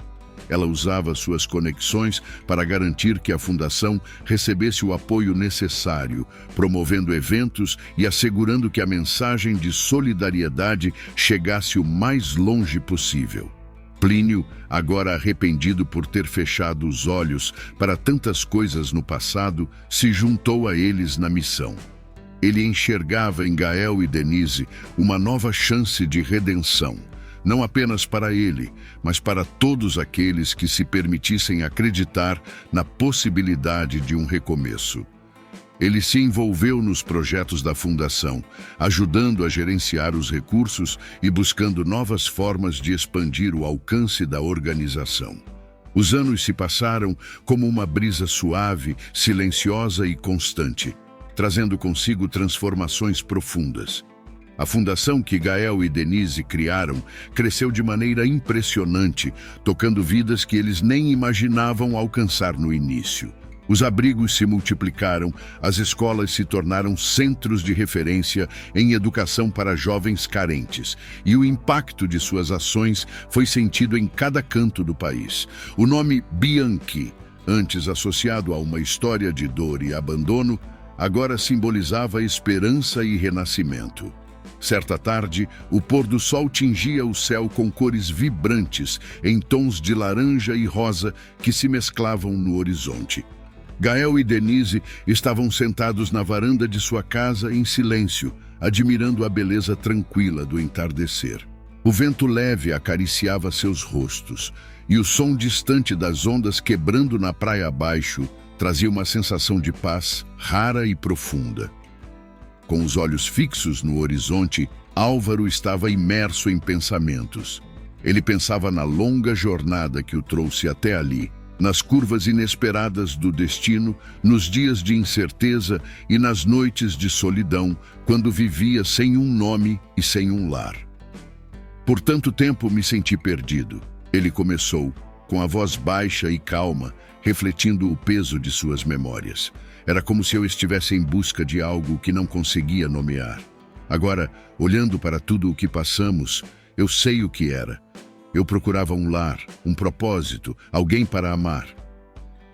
Ela usava suas conexões para garantir que a fundação recebesse o apoio necessário, promovendo eventos e assegurando que a mensagem de solidariedade chegasse o mais longe possível. Plínio, agora arrependido por ter fechado os olhos para tantas coisas no passado, se juntou a eles na missão. Ele enxergava em Gael e Denise uma nova chance de redenção, não apenas para ele, mas para todos aqueles que se permitissem acreditar na possibilidade de um recomeço. Ele se envolveu nos projetos da fundação, ajudando a gerenciar os recursos e buscando novas formas de expandir o alcance da organização. Os anos se passaram como uma brisa suave, silenciosa e constante, trazendo consigo transformações profundas. A fundação que Gael e Denise criaram cresceu de maneira impressionante, tocando vidas que eles nem imaginavam alcançar no início. Os abrigos se multiplicaram, as escolas se tornaram centros de referência em educação para jovens carentes, e o impacto de suas ações foi sentido em cada canto do país. O nome Bianchi, antes associado a uma história de dor e abandono, agora simbolizava esperança e renascimento. Certa tarde, o pôr do sol tingia o céu com cores vibrantes, em tons de laranja e rosa que se mesclavam no horizonte. Gael e Denise estavam sentados na varanda de sua casa em silêncio, admirando a beleza tranquila do entardecer. O vento leve acariciava seus rostos, e o som distante das ondas quebrando na praia abaixo trazia uma sensação de paz rara e profunda. Com os olhos fixos no horizonte, Álvaro estava imerso em pensamentos. Ele pensava na longa jornada que o trouxe até ali, nas curvas inesperadas do destino, nos dias de incerteza e nas noites de solidão, quando vivia sem um nome e sem um lar. Por tanto tempo me senti perdido. Ele começou, com a voz baixa e calma, refletindo o peso de suas memórias. Era como se eu estivesse em busca de algo que não conseguia nomear. Agora, olhando para tudo o que passamos, eu sei o que era. Eu procurava um lar, um propósito, alguém para amar.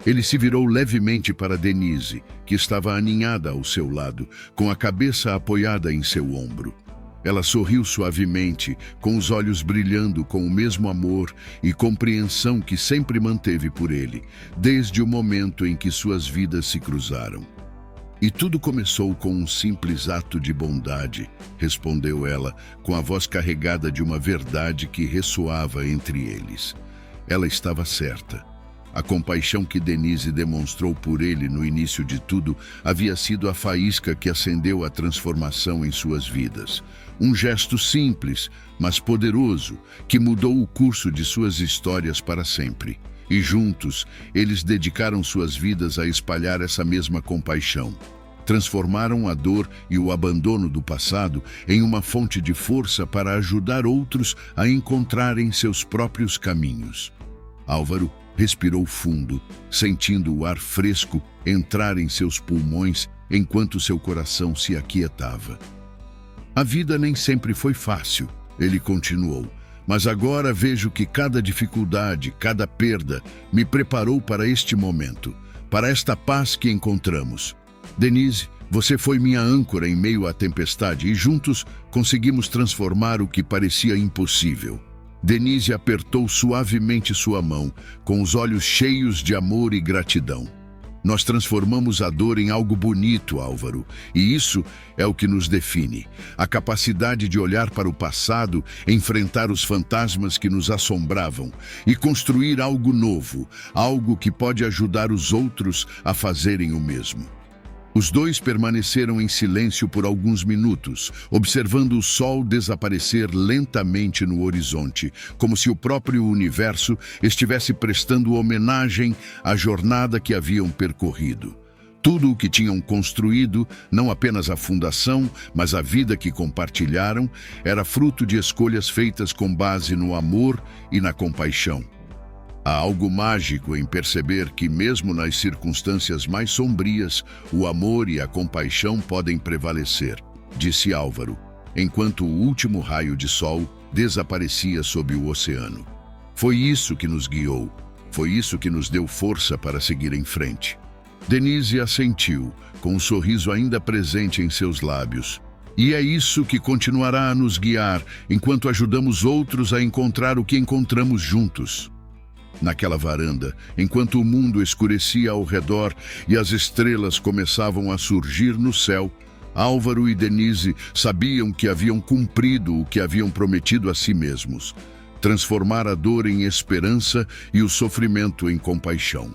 Ele se virou levemente para Denise, que estava aninhada ao seu lado, com a cabeça apoiada em seu ombro. Ela sorriu suavemente, com os olhos brilhando com o mesmo amor e compreensão que sempre manteve por ele, desde o momento em que suas vidas se cruzaram. E tudo começou com um simples ato de bondade, respondeu ela, com a voz carregada de uma verdade que ressoava entre eles. Ela estava certa. A compaixão que Denise demonstrou por ele no início de tudo havia sido a faísca que acendeu a transformação em suas vidas. Um gesto simples, mas poderoso, que mudou o curso de suas histórias para sempre. E juntos, eles dedicaram suas vidas a espalhar essa mesma compaixão. Transformaram a dor e o abandono do passado em uma fonte de força para ajudar outros a encontrarem seus próprios caminhos. Álvaro respirou fundo, sentindo o ar fresco entrar em seus pulmões enquanto seu coração se aquietava. A vida nem sempre foi fácil, ele continuou. Mas agora vejo que cada dificuldade, cada perda, me preparou para este momento, para esta paz que encontramos. Denise, você foi minha âncora em meio à tempestade e juntos conseguimos transformar o que parecia impossível. Denise apertou suavemente sua mão, com os olhos cheios de amor e gratidão. Nós transformamos a dor em algo bonito, Álvaro, e isso é o que nos define. A capacidade de olhar para o passado, enfrentar os fantasmas que nos assombravam e construir algo novo, algo que pode ajudar os outros a fazerem o mesmo. Os dois permaneceram em silêncio por alguns minutos, observando o sol desaparecer lentamente no horizonte, como se o próprio universo estivesse prestando homenagem à jornada que haviam percorrido. Tudo o que tinham construído, não apenas a fundação, mas a vida que compartilharam, era fruto de escolhas feitas com base no amor e na compaixão. Há algo mágico em perceber que, mesmo nas circunstâncias mais sombrias, o amor e a compaixão podem prevalecer, disse Álvaro, enquanto o último raio de sol desaparecia sob o oceano. Foi isso que nos guiou, foi isso que nos deu força para seguir em frente. Denise assentiu, com um sorriso ainda presente em seus lábios. E é isso que continuará a nos guiar, enquanto ajudamos outros a encontrar o que encontramos juntos. Naquela varanda, enquanto o mundo escurecia ao redor e as estrelas começavam a surgir no céu, Álvaro e Denise sabiam que haviam cumprido o que haviam prometido a si mesmos: transformar a dor em esperança e o sofrimento em compaixão.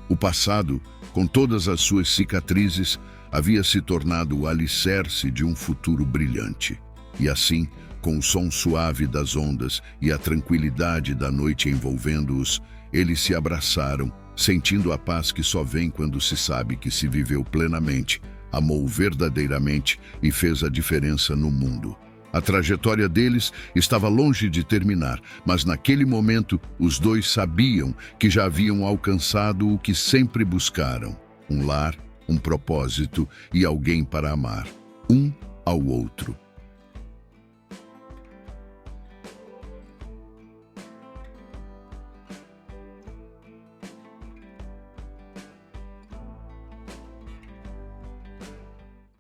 O passado, com todas as suas cicatrizes, havia se tornado o alicerce de um futuro brilhante. E assim, com o som suave das ondas e a tranquilidade da noite envolvendo-os, eles se abraçaram, sentindo a paz que só vem quando se sabe que se viveu plenamente, amou verdadeiramente e fez a diferença no mundo. A trajetória deles estava longe de terminar, mas naquele momento os dois sabiam que já haviam alcançado o que sempre buscaram: um lar, um propósito e alguém para amar, um ao outro.